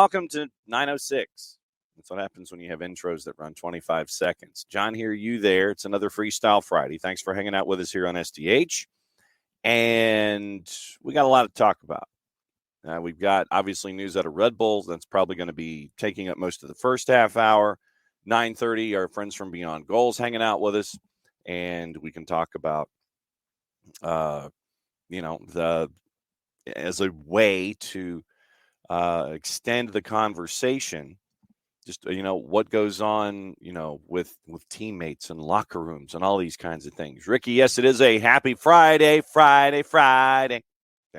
Welcome to 906. That's what happens when you have intros that run 25 seconds. John here, you there. It's another Freestyle Friday. Thanks for hanging out with us here on SDH. And we got a lot to talk about. We've got, obviously, news out of Red Bull. That's probably going to be taking up most of the first half hour. 9:30, our friends from Beyond Goals hanging out with us. And we can talk about, as a way to extend the conversation, just, what goes on, with teammates and locker rooms and all these kinds of things. Ricky, yes, it is a happy Friday. There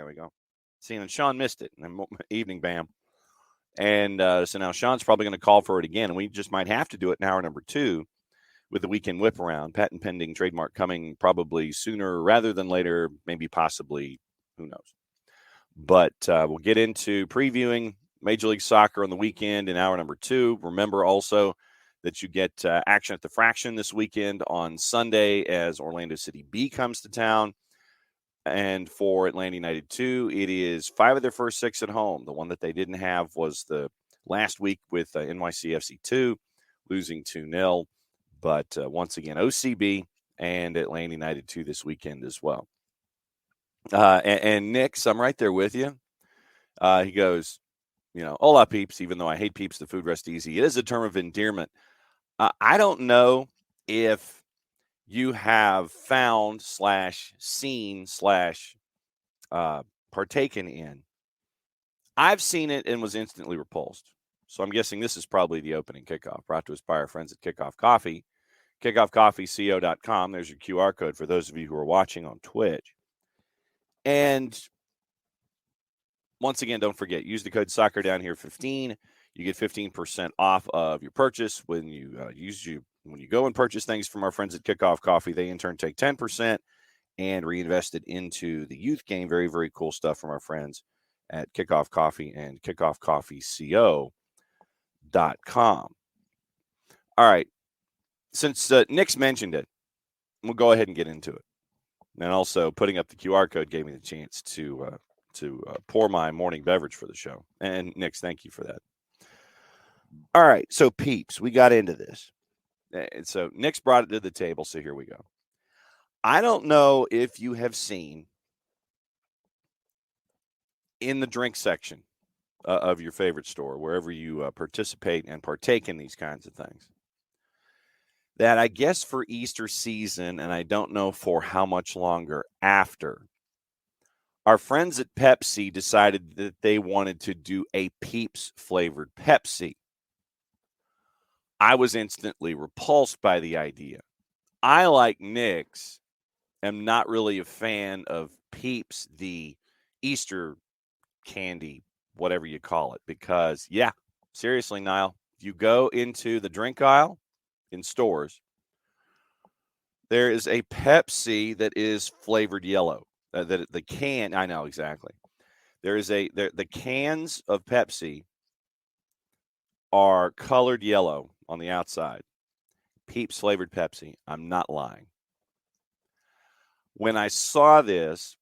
we go. Seeing Sean missed it. Evening, Bam. And so now Sean's probably going to call for it again. And we just might have to do it in hour number 2 with the Weekend Whiparound. Patent pending, trademark coming probably sooner rather than later, maybe possibly, who knows. But we'll get into previewing Major League Soccer on the weekend in hour number 2. Remember also that you get action at the Fraction this weekend on Sunday as Orlando City B comes to town. And for Atlanta United 2, it is 5 of their first 6 at home. The one that they didn't have was the last week with NYCFC 2, losing 2-0. But once again, OCB and Atlanta United 2 this weekend as well. And Nick's, I'm right there with you. He goes, hola, peeps, even though I hate peeps, the food rest easy. It is a term of endearment. I don't know if you have found / seen / partaken in. I've seen it and was instantly repulsed. So I'm guessing this is probably the opening kickoff, brought to us by our friends at Kickoff Coffee, kickoffcoffeeco.com. There's your QR code for those of you who are watching on Twitch. And once again, don't forget, use the code Soccer Down Here 15. You get 15% off of your purchase when you when you go and purchase things from our friends at Kickoff Coffee. They in turn take 10% and reinvest it into the youth game. Very, very cool stuff from our friends at Kickoff Coffee and kickoffcoffeeco.com. All right. Since Nick's mentioned it, we'll go ahead and get into it. And also putting up the QR code gave me the chance to pour my morning beverage for the show. And Nick's, thank you for that. All right. So peeps, we got into this. And so Nick's brought it to the table. So here we go. I don't know if you have seen in the drink section of your favorite store, wherever you participate and partake in these kinds of things, that I guess for Easter season, and I don't know for how much longer after, our friends at Pepsi decided that they wanted to do a Peeps flavored Pepsi. I was instantly repulsed by the idea. I, like Nick's, am not really a fan of Peeps, the Easter candy, whatever you call it, because, yeah, seriously, Niall, if you go into the drink aisle in stores, there is a Pepsi that is flavored yellow. The can, I know exactly. The cans of Pepsi are colored yellow on the outside. Peeps flavored Pepsi. I'm not lying. When I saw this,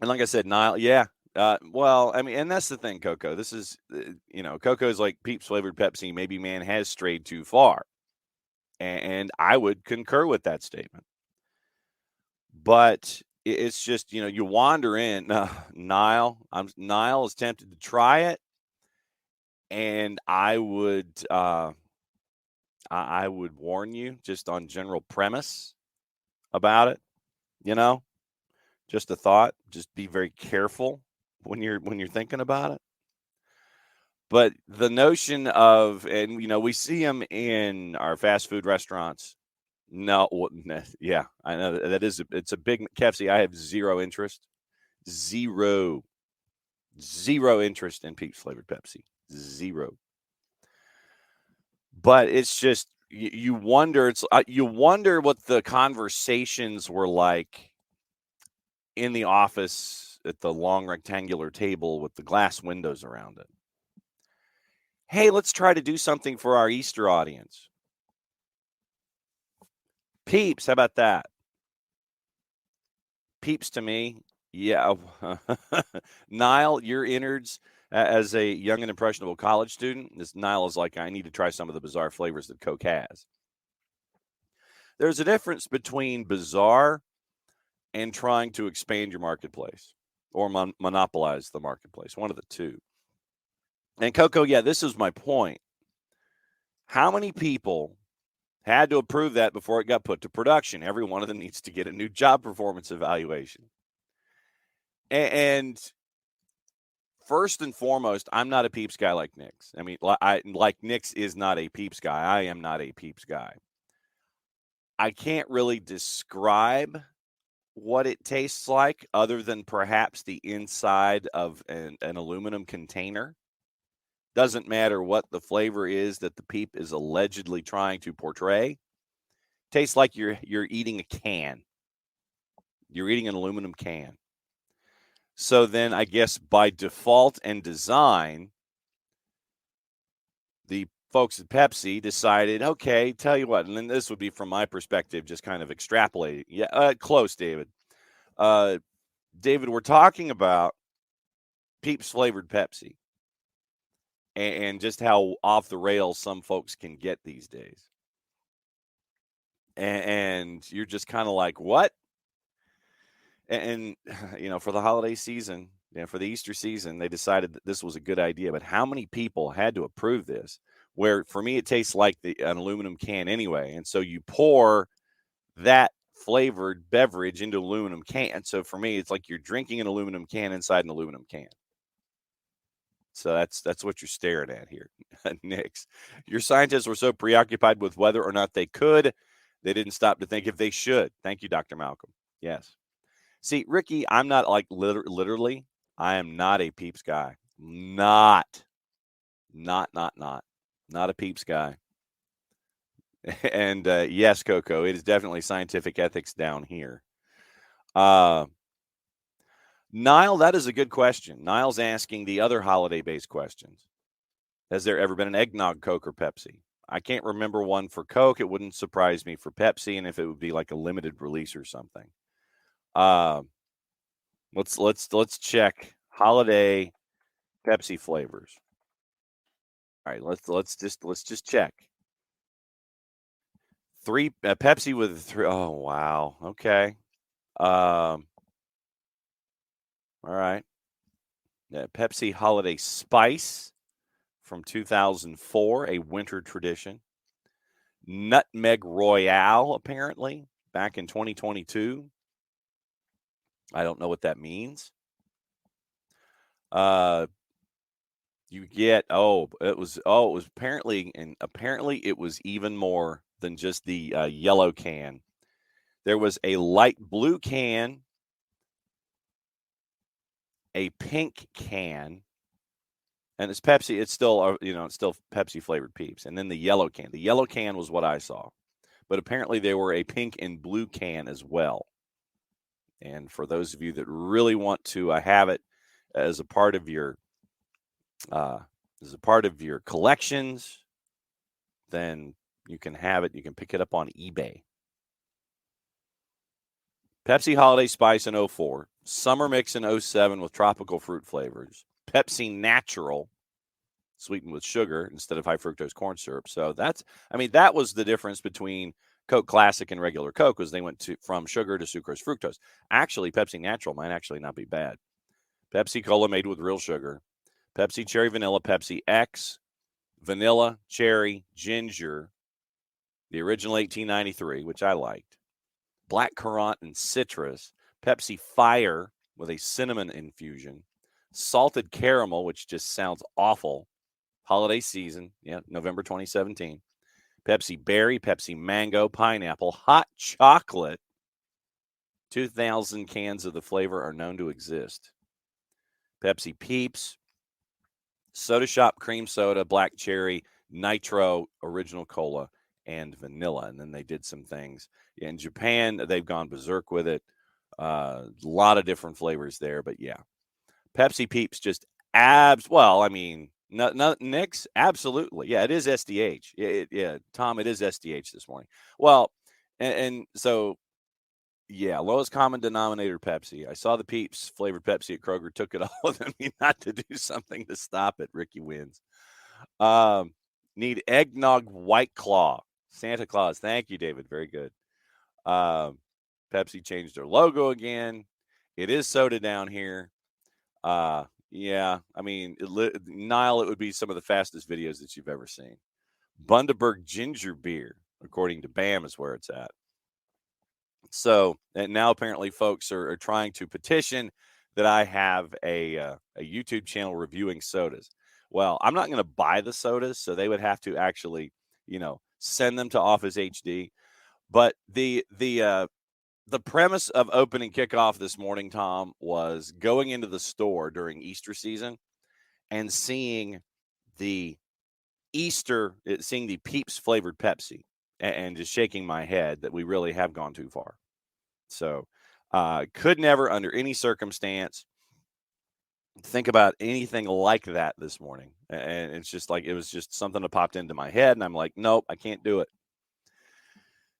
and like I said, Niall, yeah. Well, I mean, and that's the thing, Coco. This is, Coco is like Peeps flavored Pepsi. Maybe man has strayed too far. And I would concur with that statement. But it's just, you wander in. Niall is tempted to try it. And I would warn you just on general premise about it, just a thought, just be very careful when you're thinking about it. But the notion of, and we see them in our fast food restaurants. No, yeah, I know it's a big KFC. I have zero interest in Peeps flavored Pepsi. Zero. But it's just you wonder. You wonder what the conversations were like in the office at the long rectangular table with the glass windows around it. Hey, let's try to do something for our Easter audience. Peeps, how about that? Peeps to me, yeah. Niall, your innards As a young and impressionable college student, this Nile is like, I need to try some of the bizarre flavors that Coke has. There's a difference between bizarre and trying to expand your marketplace or monopolize the marketplace, one of the two. And Coco, yeah, this is my point. How many people had to approve that before it got put to production? Every one of them needs to get a new job performance evaluation. And first and foremost, I'm not a Peeps guy like Nick's. I mean, like Nick's is not a Peeps guy. I am not a Peeps guy. I can't really describe what it tastes like other than perhaps the inside of an aluminum container. Doesn't matter what the flavor is that the Peep is allegedly trying to portray. Tastes like you're eating a can. You're eating an aluminum can. So then I guess by default and design, the folks at Pepsi decided, okay, tell you what, and then this would be from my perspective, just kind of extrapolating. Yeah, close, David. David, we're talking about Peeps flavored Pepsi and just how off the rails some folks can get these days. And you're just kind of like, what? And, for the holiday season, for the Easter season, they decided that this was a good idea. But how many people had to approve this? Where for me, it tastes like an aluminum can anyway. And so you pour that flavored beverage into aluminum can. So for me, it's like you're drinking an aluminum can inside an aluminum can. So that's what you're staring at here, Nick's. Your scientists were so preoccupied with whether or not they could, they didn't stop to think if they should. Thank you, Dr. Malcolm. Yes. See, Ricky, I'm not like literally, I am not a Peeps guy. Not a Peeps guy. And yes, Coco, it is definitely scientific ethics down here. Niall, that is a good question. Niall's asking the other holiday-based questions. Has there ever been an eggnog Coke or Pepsi? I can't remember one for Coke. It wouldn't surprise me for Pepsi, and if it would be like a limited release or something. Let's check holiday Pepsi flavors. All right, let's just check. Three Pepsi with three. Oh wow. Okay. All right. Pepsi Holiday Spice from 2004, a winter tradition. Nutmeg Royale, apparently, back in 2022. I don't know what that means. You get it was apparently it was even more than just the yellow can. There was a light blue can, a pink can, and it's Pepsi. It's still it's still Pepsi flavored Peeps, and then the yellow can. The yellow can was what I saw, but apparently there were a pink and blue can as well. And for those of you that really want to have it as a part of your collections, then you can have it. You can pick it up on eBay. Pepsi Holiday Spice in 04, Summer Mix in 07 with tropical fruit flavors, Pepsi Natural sweetened with sugar instead of high fructose corn syrup. So that was the difference between Coke Classic and regular Coke, was they went from sugar to sucrose fructose. Actually, Pepsi Natural might actually not be bad. Pepsi Cola made with real sugar, Pepsi Cherry Vanilla, Pepsi X, Vanilla, Cherry, Ginger, the original 1893, which I liked, Black Currant and Citrus, Pepsi Fire with a cinnamon infusion, Salted Caramel, which just sounds awful, holiday season, November 2017, Pepsi Berry, Pepsi Mango, Pineapple, Hot Chocolate. 2,000 cans of the flavor are known to exist. Pepsi Peeps, Soda Shop Cream Soda, Black Cherry, Nitro, Original Cola, and Vanilla. And then they did some things. In Japan, they've gone berserk with it. A lot of different flavors there. But, yeah. Pepsi Peeps just Nick's, absolutely. Yeah, it is SDH. Tom, it is SDH this morning. Well, and so Yeah, lowest common denominator Pepsi. I saw the Peeps flavored Pepsi at Kroger, took it all with me not to do something to stop it. Ricky wins. Um, Need eggnog White Claw. Santa Claus. Thank you, David. Very good. Um, Pepsi changed their logo again. It is soda down here. Yeah, I mean, Nile, it would be some of the fastest videos that you've ever seen. Bundaberg ginger beer, according to BAM, is where it's at. So and now apparently folks are trying to petition that I have a YouTube channel reviewing sodas. Well, I'm not going to buy the sodas, so they would have to actually, send them to Office HD. But the premise of opening kickoff this morning, Tom, was going into the store during Easter season and seeing the seeing the Peeps flavored Pepsi and just shaking my head that we really have gone too far. So, could never, under any circumstance, think about anything like that this morning. And it's just like, it was just something that popped into my head. And I'm like, nope, I can't do it.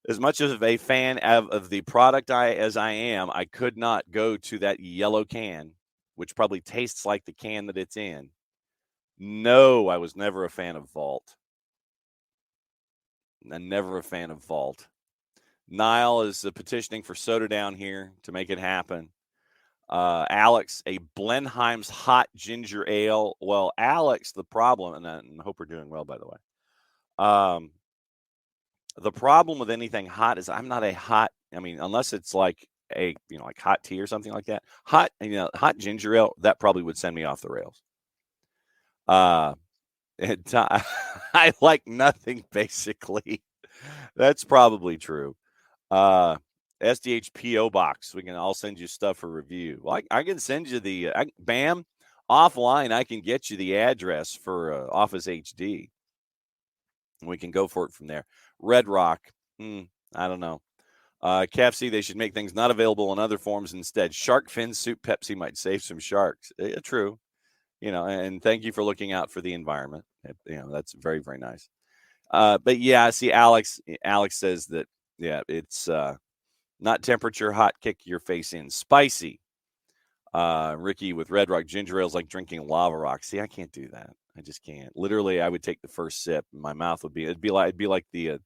As much of a fan of the product as I am, I could not go to that yellow can, which probably tastes like the can that it's in. No, I was never a fan of Vault. I'm never a fan of Vault. Nile is petitioning for soda down here to make it happen. Alex, a Blenheim's hot ginger ale. Well, Alex, the problem, and I hope we're doing well, by the way. The problem with anything hot is I'm not a hot, unless it's like like hot tea or something like that. Hot ginger ale, that probably would send me off the rails. I like nothing, basically. That's probably true. SDH PO box. I'll send you stuff for review. Well, I can send you BAM offline. I can get you the address for Office HD. We can go for it from there. Red Rock. I don't know. KFC, they should make things not available in other forms instead. Shark fin soup Pepsi might save some sharks. True. And thank you for looking out for the environment. That's very, very nice. But yeah, see, Alex says that, it's not temperature hot, kick your face in. Spicy. Ricky with Red Rock ginger ale is like drinking lava rock. See, I can't do that. I just can't. Literally, I would take the first sip, and my mouth would be. It'd be like the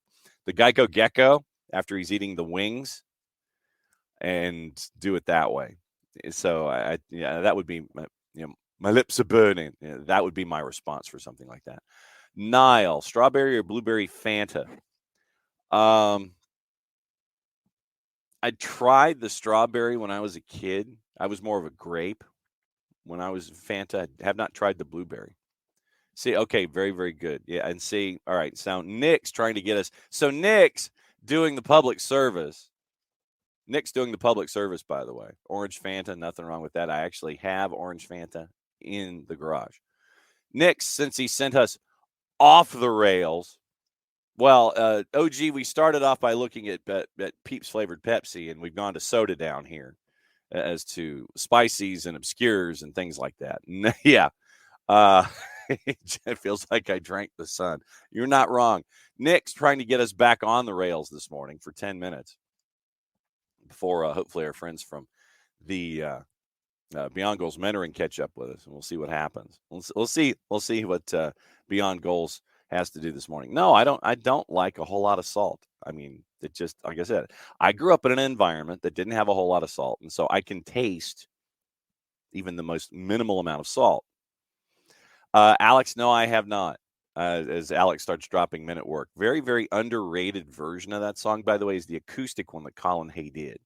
Geico gecko after he's eating the wings, and do it that way. So that would be my lips are burning. That would be my response for something like that. Nile, strawberry or blueberry Fanta. I tried the strawberry when I was a kid. I was more of a grape when I was Fanta. I have not tried the blueberry. See, okay, very, very good. Yeah, and see, all right, so Nick's trying to get us. So Nick's doing the public service. Nick's doing the public service, by the way. Orange Fanta, nothing wrong with that. I actually have orange Fanta in the garage. Nick's, since he sent us off the rails, well, OG, we started off by looking at Peeps flavored Pepsi, and we've gone to soda down here as to spices and obscures and things like that. Yeah. It feels like I drank the sun. You're not wrong. Nick's trying to get us back on the rails this morning for 10 minutes before hopefully our friends from the Beyond Goals mentoring catch up with us, and we'll see what happens. We'll see what Beyond Goals has to do this morning. No, I don't like a whole lot of salt. It just, like I said, I grew up in an environment that didn't have a whole lot of salt, and so I can taste even the most minimal amount of salt. Alex, no, I have not. As Alex starts dropping Men at Work. Very, very underrated version of that song, by the way, is the acoustic one that Colin Hay did.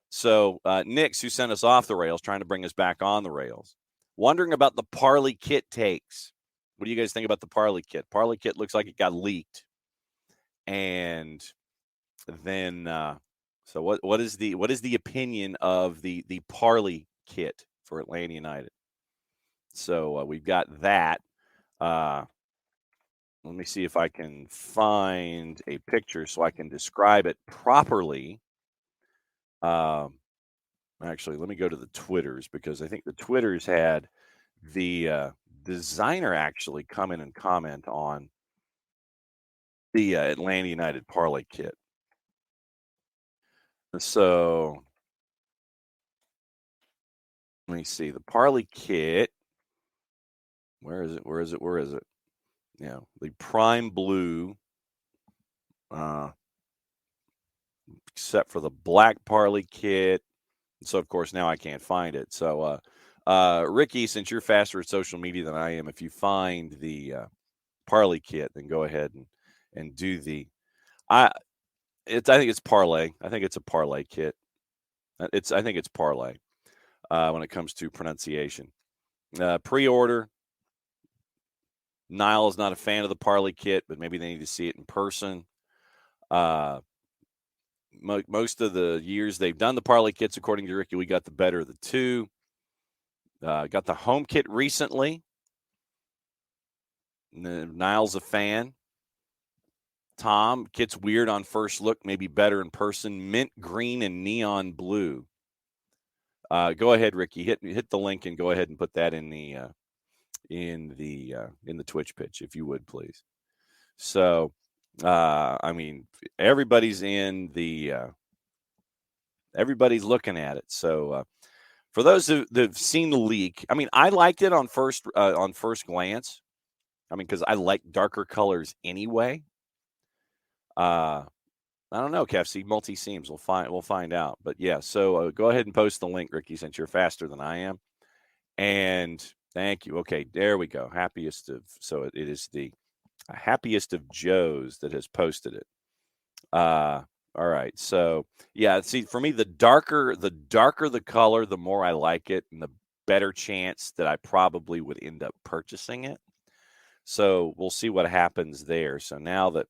So Nick's, who sent us off the rails, trying to bring us back on the rails. Wondering about the Parley Kit takes. What do you guys think about the Parley Kit? Parley Kit looks like it got leaked. And then, so what is the opinion of the Parley Kit for Atlanta United? So we've got that. Let me see if I can find a picture so I can describe it properly. Actually, let me go to the Twitters, because I think the Twitters had the designer actually come in and comment on the Atlanta United Parlay Kit. So let me see. The Parley kit. Where is it? Where is it? Where is it? Yeah, the prime blue, except for the black Parley kit. So, of course, now I can't find it. So, Ricky, since you're faster at social media than I am, if you find the Parley kit, then go ahead and do the. I think it's parlay. I think it's a parlay kit. I think it's parlay when it comes to pronunciation. Pre-order. Niall is not a fan of the Parley kit, but maybe they need to see it in person. Most of the years they've done the Parley kits, according to Ricky, we got the better of the two. Got the home kit recently. Niall's a fan. Tom, kit's weird on first look, maybe better in person. Mint green and neon blue. Go ahead, Ricky. Hit the link and go ahead and put that in the Twitch pitch, if you would, please. So, I mean, everybody's everybody's looking at it. So, for those that've seen the leak, I mean, I liked it on first glance. I mean, because I like darker colors anyway. I don't know, KFC multi seams. We'll find out. But yeah, so go ahead and post the link, Ricky, since you're faster than I am. And thank you. Okay, there we go. It is the happiest of Joes that has posted it. All right. So yeah, see, for me, the darker the color, the more I like it, and the better chance that I probably would end up purchasing it. So we'll see what happens there. So now that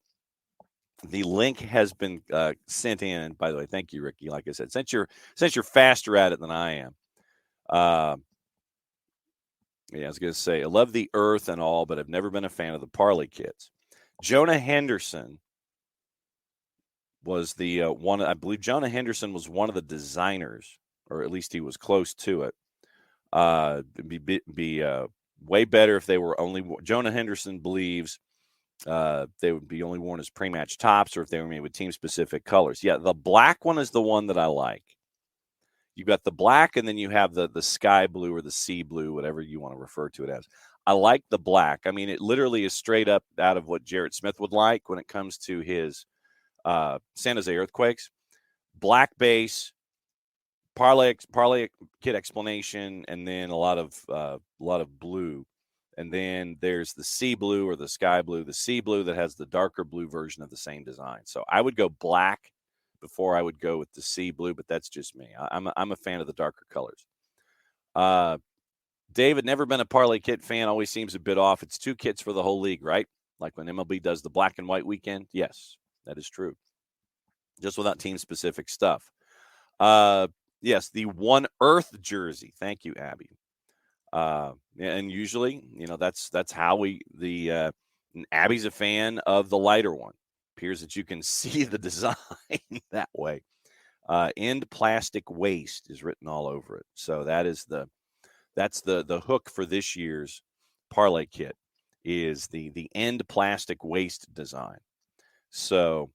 the link has been sent in, by the way, thank you, Ricky. Like I said, since you're faster at it than I am, yeah, I was going to say I love the Earth and all, but I've never been a fan of the Parley kits. Jonah Henderson was the one. I believe Jonah Henderson was one of the designers, or at least he was close to it. It'd be way better if they were only. Jonah Henderson believes they would be only worn as pre-match tops, or if they were made with team-specific colors. Yeah, the black one is the one that I like. You've got the black, and then you have the sky blue or the sea blue, whatever you want to refer to it as. I like the black. I mean, it literally is straight up out of what Jarrett Smith would like when it comes to his San Jose Earthquakes. Black base, parlay kit explanation, and then a lot of blue. And then there's the sea blue or the sky blue, the sea blue that has the darker blue version of the same design. So I would go black before I would go with the sea blue, but that's just me. I'm a fan of the darker colors. David, never been a parlay kit fan, always seems a bit off. It's two kits for the whole league, right? Like when MLB does the black and white weekend. Yes, that is true. Just without team-specific stuff. Yes, the One Earth jersey. Thank you, Abby. And usually, that's how Abby's a fan of the lighter one. Appears that you can see the design that way. End plastic waste is written all over it. So that's the hook for this year's parlay kit is the end plastic waste design. So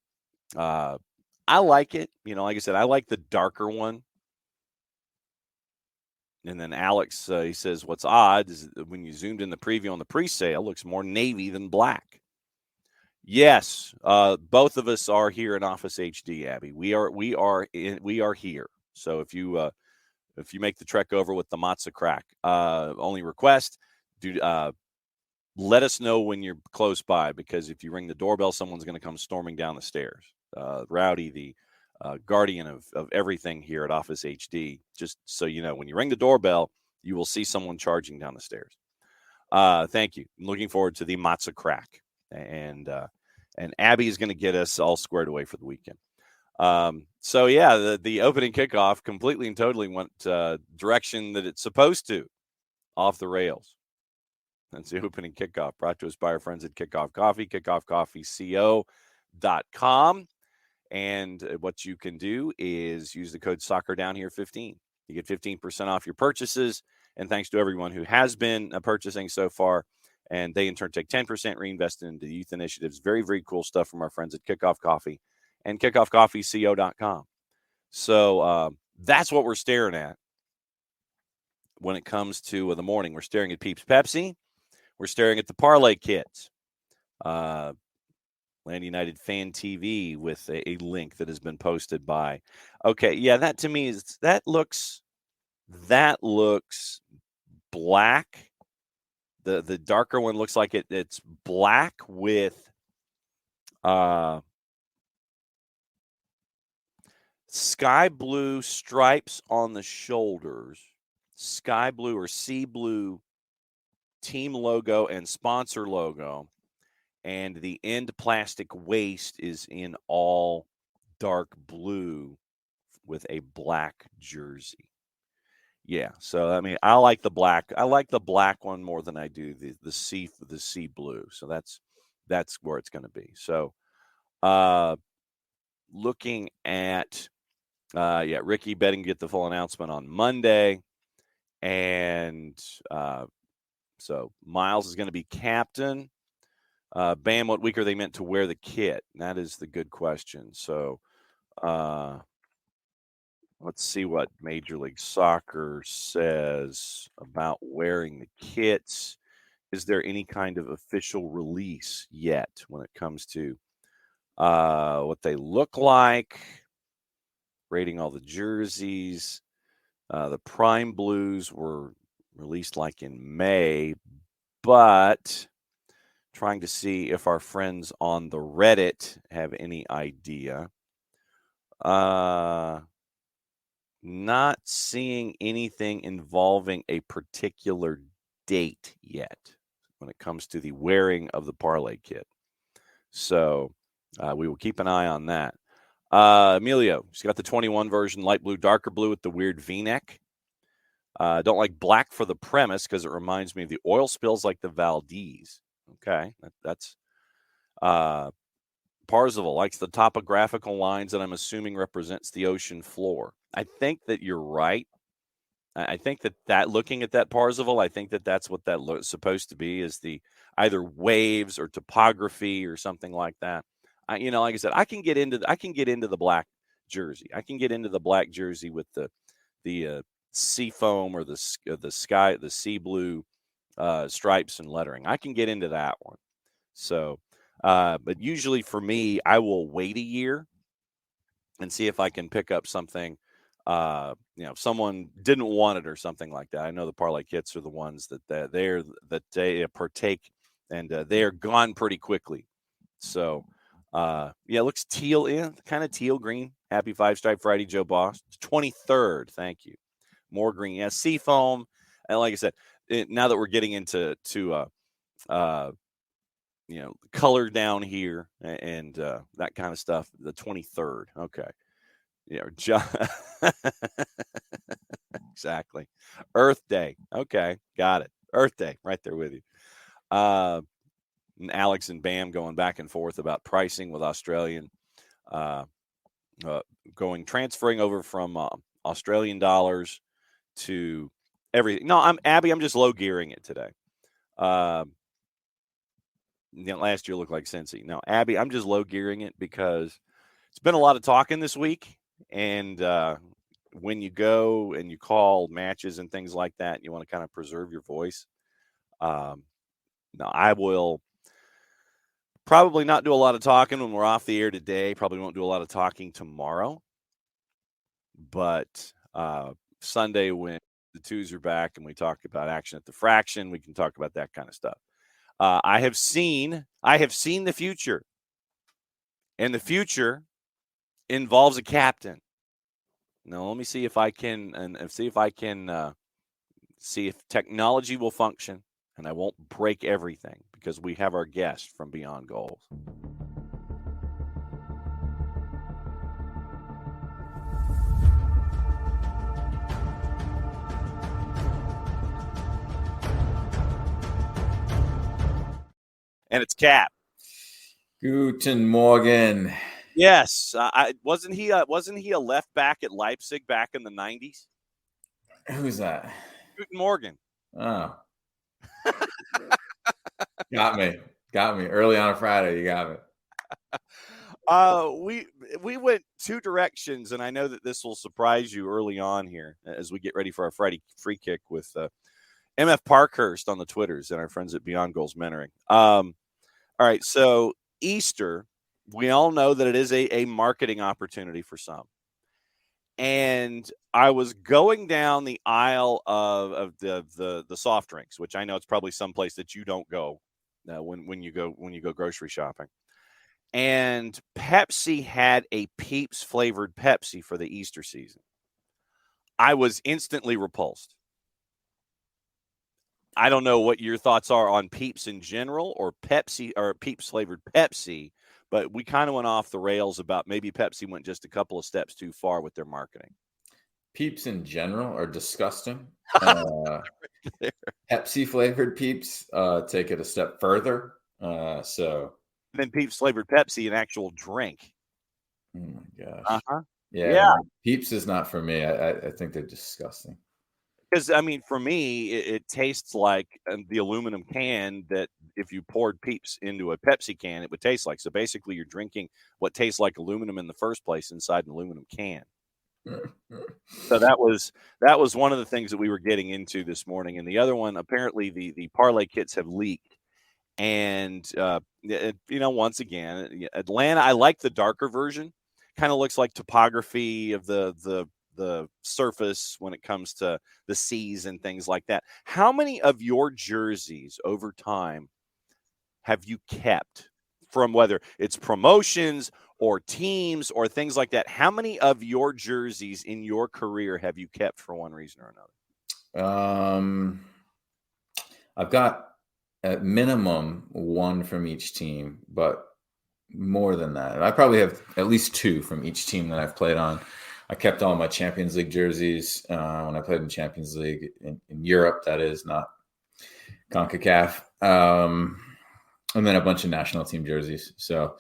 I like it. Like I said, I like the darker one. And then Alex, he says, what's odd is when you zoomed in the preview on the pre-sale, looks more navy than black. Yes, both of us are here in Office HD, Abby. We are here. So if you make the trek over with the matzo crack, only request let us know when you're close by, because if you ring the doorbell, someone's going to come storming down the stairs. Rowdy, the guardian of everything here at Office HD. Just so you know, when you ring the doorbell, you will see someone charging down the stairs. Thank you. I'm looking forward to the matzo crack, and Abby is going to get us all squared away for the weekend. So yeah, the opening kickoff completely and totally went direction that it's supposed to, off the rails. That's the opening kickoff, brought to us by our friends at Kickoff Coffee, kickoffcoffeeco.com. And what you can do is use the code SoccerDownHere15. You get 15% off your purchases. And thanks to everyone who has been purchasing so far. And they, in turn, take 10% reinvested into the youth initiatives. Very, very cool stuff from our friends at Kickoff Coffee and kickoffcoffeeco.com. So that's what we're staring at when it comes to the morning. We're staring at Peeps Pepsi. We're staring at the parlay kits. Land United Fan TV with a link that has been posted by. Okay, yeah, that to me is that looks black. The darker one looks like it's black with sky blue stripes on the shoulders, sky blue or sea blue team logo and sponsor logo, and the end plastic waist is in all dark blue with a black jersey. Yeah, so I mean, I like the black. I like the black one more than I do the sea blue. So that's where it's going to be. So, looking at Ricky betting get the full announcement on Monday, and so Miles is going to be captain. Bam, what week are they meant to wear the kit? That is the good question. So, let's see what Major League Soccer says about wearing the kits. Is there any kind of official release yet when it comes to what they look like, rating all the jerseys? The Prime Blues were released like in May, but trying to see if our friends on the Reddit have any idea. Not seeing anything involving a particular date yet when it comes to the wearing of the parlay kit. So we will keep an eye on that. Emilio, she's got the 21 version, light blue, darker blue with the weird V-neck. Don't like black for the premise because it reminds me of the oil spills like the Valdez. Okay, that's Parzival likes the topographical lines that I'm assuming represents the ocean floor. I think that you're right. I think that looking at that Parzival, I think that that's what that looks supposed to be, is the either waves or topography or something like that. Like I said, I can get into the black jersey. I can get into the black jersey with the sea foam or the sea blue stripes and lettering. I can get into that one. So, but usually for me, I will wait a year and see if I can pick up something. If someone didn't want it or something like that. I know the parlay kits are the ones that they partake, and they are gone pretty quickly. So, it looks teal, kind of teal green. Happy 5-Stripe Friday, Joe Boss. 23rd, thank you. More green, yeah. Seafoam, and like I said, now that we're getting into color down here and that kind of stuff. The 23rd, okay. Exactly. Earth Day. Okay, got it. Earth Day, right there with you. And Alex and Bam going back and forth about pricing with Australian, transferring over from Australian dollars to everything. No, I'm just low gearing it today. Last year looked like Cincy. No, Abby, I'm just low gearing it because it's been a lot of talking this week, and when you go and you call matches and things like that, you want to kind of preserve your voice. Now, I will probably not do a lot of talking when we're off the air today. Probably won't do a lot of talking tomorrow. But Sunday, when the twos are back and we talk about action at the fraction, we can talk about that kind of stuff. I have seen the future, and the future involves a captain. Now, let me see if I can see if technology will function, and I won't break everything because we have our guest from Beyond Goals. And it's Cap. Guten Morgen. Yes, wasn't he a left back at Leipzig back in the 90s? Who's that? Guten Morgen. Oh. Got me. Early on a Friday, you got me. We went two directions, and I know that this will surprise you early on here as we get ready for our Friday free kick with MF Parkhurst on the Twitters and our friends at Beyond Goals Mentoring. All right, so Easter, we all know that it is a marketing opportunity for some. And I was going down the aisle of the soft drinks, which I know it's probably someplace that you don't go when you go grocery shopping. And Pepsi had a Peeps flavored Pepsi for the Easter season. I was instantly repulsed. I don't know what your thoughts are on Peeps in general or Pepsi or Peeps flavored Pepsi, but we kind of went off the rails about maybe Pepsi went just a couple of steps too far with their marketing. Peeps in general are disgusting. Pepsi flavored Peeps take it a step further. Then Peeps flavored Pepsi, an actual drink. Oh my gosh. Uh-huh. Yeah. No, Peeps is not for me. I think they're disgusting. Because, I mean, for me, it tastes like the aluminum can that if you poured Peeps into a Pepsi can, it would taste like. So basically, you're drinking what tastes like aluminum in the first place inside an aluminum can. So that was one of the things that we were getting into this morning. And the other one, apparently, the parlay kits have leaked. And, once again, Atlanta, I like the darker version. Kind of looks like topography of the surface when it comes to the seas and things like that. How many of your jerseys over time have you kept from whether it's promotions or teams or things like that? How many of your jerseys in your career have you kept for one reason or another? I've got at minimum one from each team, but more than that. I probably have at least two from each team that I've played on. I kept all my Champions League jerseys when I played in Champions League in Europe, that is, not CONCACAF. And then a bunch of national team jerseys. So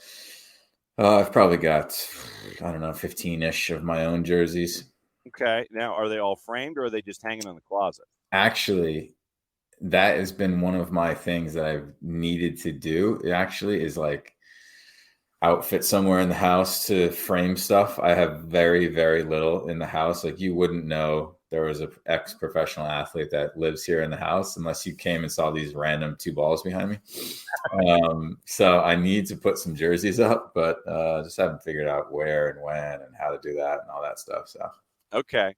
I've probably got, 15-ish of my own jerseys. Okay. Now, are they all framed or are they just hanging in the closet? Actually, that has been one of my things that I've needed to do. It actually is like outfit somewhere in the house to frame stuff. I have very, very little in the house. Like, you wouldn't know there was an ex-professional athlete that lives here in the house unless you came and saw these random two balls behind me. So I need to put some jerseys up, but just haven't figured out where and when and how to do that and all that stuff. So okay.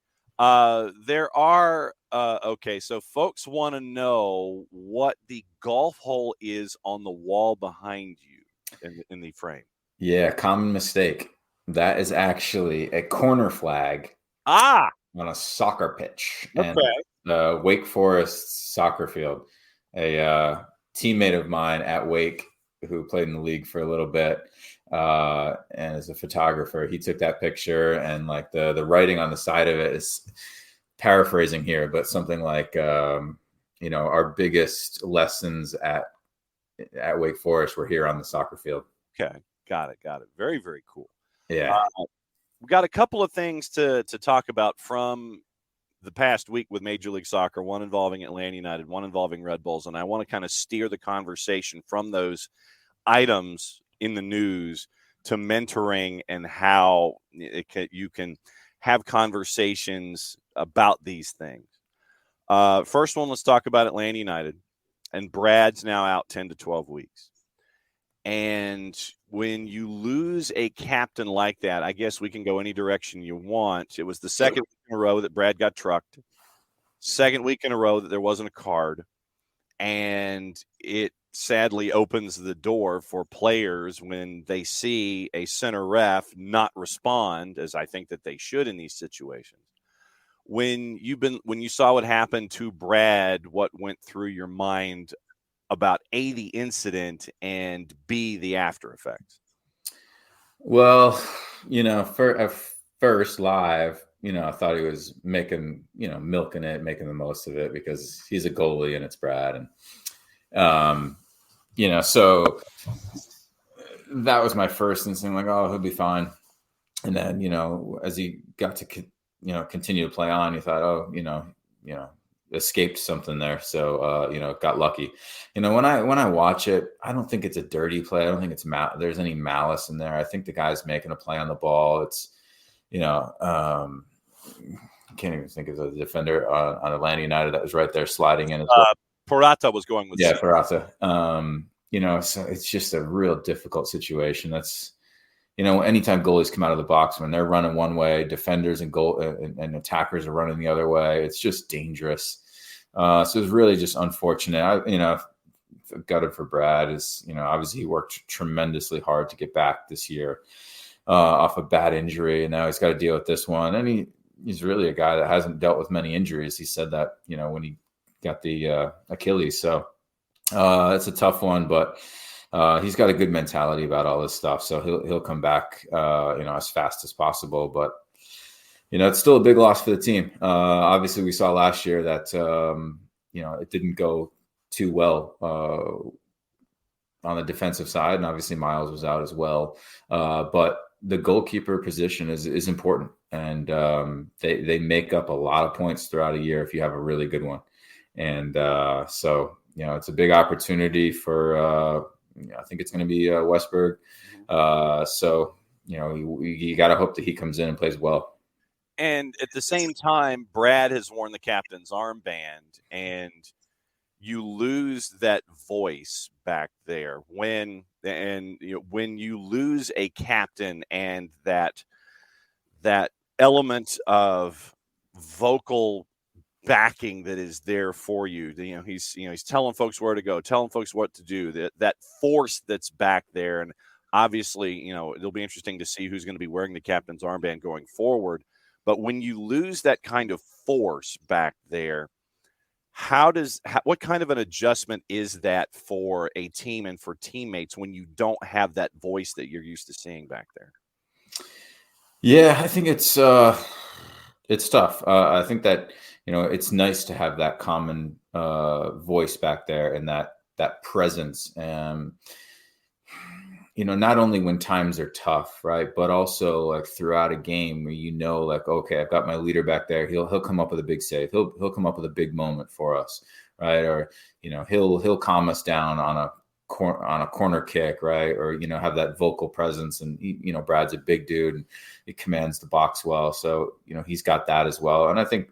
So folks want to know what the golf hole is on the wall behind you in the frame. Yeah, common mistake. That is actually a corner flag on a soccer pitch. Okay. And the Wake Forest soccer field. A teammate of mine at Wake who played in the league for a little bit and is a photographer, he took that picture, and like the writing on the side of it is, paraphrasing here, but something like our biggest lessons at Wake Forest were here on the soccer field. Okay, got it. Very, very cool. Yeah. We've got a couple of things to talk about from the past week with Major League Soccer, one involving Atlanta United, one involving Red Bulls, and I want to kind of steer the conversation from those items in the news to mentoring and how you can have conversations about these things. First one, let's talk about Atlanta United. And Brad's now out 10 to 12 weeks. And when you lose a captain like that, I guess we can go any direction you want. It was the second week in a row that Brad got trucked. Second week in a row that there wasn't a card. And it sadly opens the door for players when they see a center ref not respond, as I think that they should in these situations. When you saw what happened to Brad, what went through your mind about A, the incident, and B, the after effects? Well, for first live, I thought he was making, milking it, making the most of it because he's a goalie and it's Brad. And, so that was my first instinct, like, oh, he'll be fine. And then, as he got to, continue to play on, you thought, oh, escaped something there. So, got lucky. When I watch it, I don't think it's a dirty play. I don't think there's any malice in there. I think the guy's making a play on the ball. It's, I can't even think of the defender on Atlanta United that was right there sliding in as well. Purata was going with Purata. So it's just a real difficult situation. That's, anytime goalies come out of the box, when they're running one way, defenders and and attackers are running the other way, it's just dangerous. So it's really just unfortunate. Gutted for Brad is, obviously he worked tremendously hard to get back this year off a bad injury, and now he's got to deal with this one. And he's really a guy that hasn't dealt with many injuries. He said that, when he got the Achilles. So it's a tough one, but he's got a good mentality about all this stuff. So he'll come back, as fast as possible. But, it's still a big loss for the team. Obviously, we saw last year that, it didn't go too well on the defensive side. And obviously Miles was out as well. But the goalkeeper position is important. And they make up a lot of points throughout a year if you have a really good one. And so, it's a big opportunity for, I think it's going to be Westberg. So, you got to hope that he comes in and plays well. And at the same time, Brad has worn the captain's armband, and you lose that voice back there when you lose a captain and that element of vocal backing that is there for you. He's telling folks where to go, telling folks what to do, that force that's back there. And obviously, it'll be interesting to see who's going to be wearing the captain's armband going forward. But when you lose that kind of force back there, what kind of an adjustment is that for a team and for teammates when you don't have that voice that you're used to seeing back there? Yeah, I think it's tough. I think that, it's nice to have that common voice back there and that presence. Not only when times are tough, right, but also like throughout a game where like, okay, I've got my leader back there. He'll come up with a big save. He'll come up with a big moment for us, right? Or he'll calm us down on a corner kick, right? Or have that vocal presence. And Brad's a big dude and he commands the box well, so he's got that as well. And I think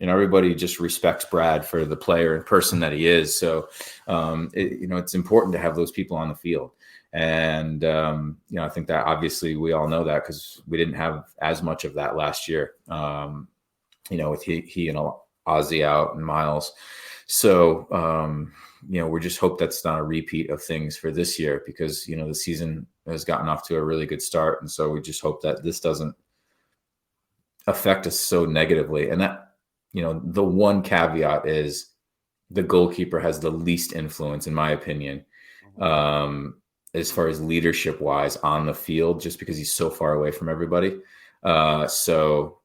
everybody just respects Brad for the player and person that he is. So it's important to have those people on the field. And, I think that obviously we all know that because we didn't have as much of that last year, with he and Ozzy out and Miles. So, we just hope that's not a repeat of things for this year because, the season has gotten off to a really good start. And so we just hope that this doesn't affect us so negatively. And that, the one caveat is the goalkeeper has the least influence, in my opinion, as far as leadership wise on the field, just because he's so far away from everybody. So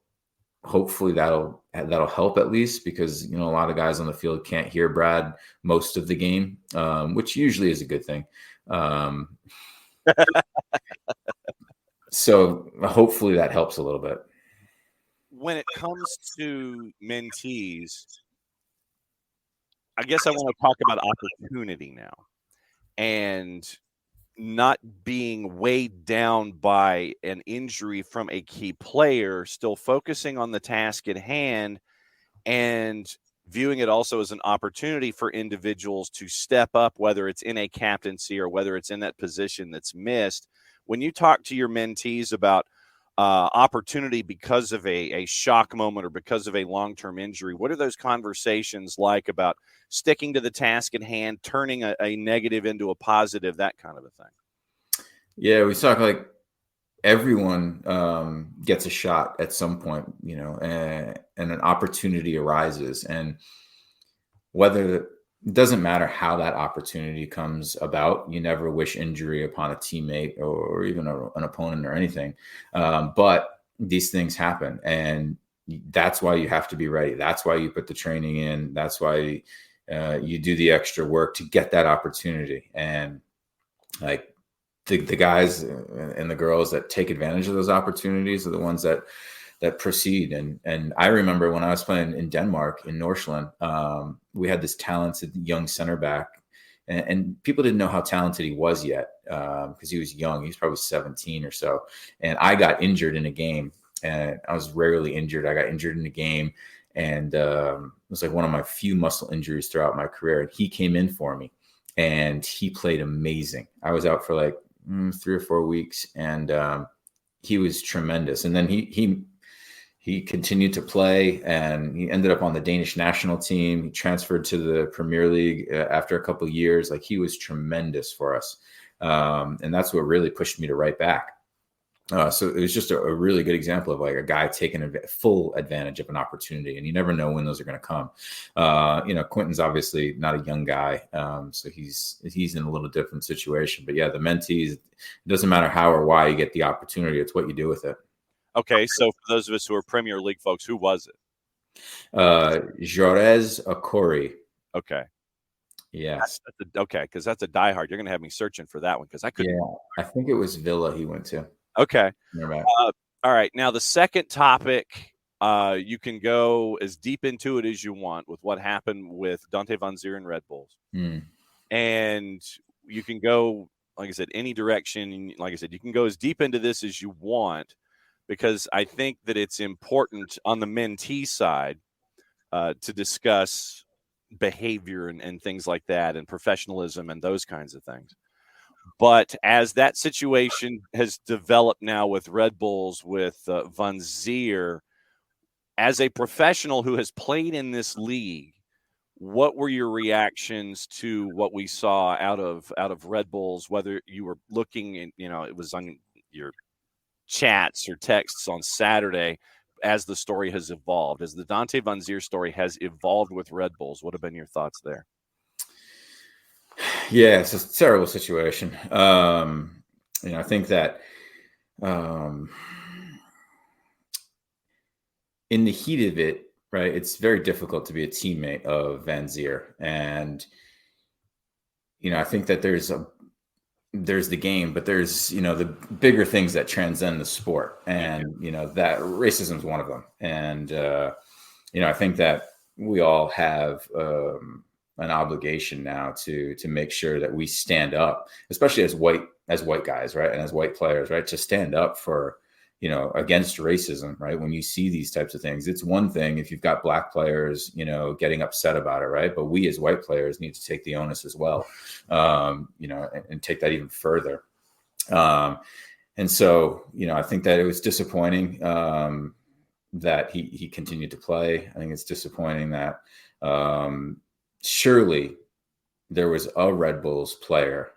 hopefully that'll help at least because, a lot of guys on the field can't hear Brad most of the game, which usually is a good thing. So hopefully that helps a little bit. When it comes to mentees, I guess I want to talk about opportunity now and not being weighed down by an injury from a key player, still focusing on the task at hand and viewing it also as an opportunity for individuals to step up, whether it's in a captaincy or whether it's in that position that's missed. When you talk to your mentees about opportunity because of a shock moment or because of a long-term injury, what are those conversations like about sticking to the task at hand, turning a negative into a positive, that kind of a thing? Yeah, we talk like everyone gets a shot at some point, and an opportunity arises. And whether it doesn't matter how that opportunity comes about, you never wish injury upon a teammate or even an opponent or anything. But these things happen, and that's why you have to be ready. That's why you put the training in. That's why you do the extra work to get that opportunity. And like the guys and the girls that take advantage of those opportunities are the ones that that proceed. And I remember when I was playing in Denmark in Nordsjælland, we had this talented young center back, and people didn't know how talented he was yet because he was young. He was probably 17 or so. And I got injured in a game, and I was rarely injured. I got injured in a game, and it was like one of my few muscle injuries throughout my career. And he came in for me, and he played amazing. I was out for like 3 or 4 weeks, and he was tremendous. And then he continued to play, and he ended up on the Danish national team. He transferred to the Premier League after a couple of years. Like, he was tremendous for us. And that's what really pushed me to write back. So it was just a really good example of like a guy taking full advantage of an opportunity, and you never know when those are going to come. Quentin's obviously not a young guy, so he's in a little different situation. But yeah, the mentees, it doesn't matter how or why you get the opportunity; it's what you do with it. Okay, so for those of us who are Premier League folks, who was it? Jorez Okori. Okay. Yes. Okay, because that's a diehard. You're going to have me searching for that one because I couldn't. Yeah, I think it was Villa he went to. Okay. All right. Now, the second topic, you can go as deep into it as you want with what happened with Dante Van Zier and Red Bulls. And you can go, like I said, any direction. Like I said, you can go as deep into this as you want, because I think that it's important on the mentee side to discuss behavior and things like that, and professionalism and those kinds of things. But as that situation has developed now with Red Bulls, with Van Zier, as a professional who has played in this league, what were your reactions to what we saw out of Red Bulls? Whether you were looking in, it was on your chats or texts on Saturday, as the story has evolved, as the Dante Van Zier story has evolved with Red Bulls, what have been your thoughts there? Yeah, it's a terrible situation. I think that in the heat of it, right, it's very difficult to be a teammate of Van Zier. And, I think that there's the game, but there's, the bigger things that transcend the sport. And, that racism is one of them. And, I think that we all have an obligation now to make sure that we stand up, especially as white guys, right, and as white players, right, to stand up for, against racism, right? When you see these types of things, it's one thing if you've got black players, getting upset about it, right? But we as white players need to take the onus as well, and take that even further. And so, I think that it was disappointing that he continued to play. I think it's disappointing that surely there was a Red Bulls player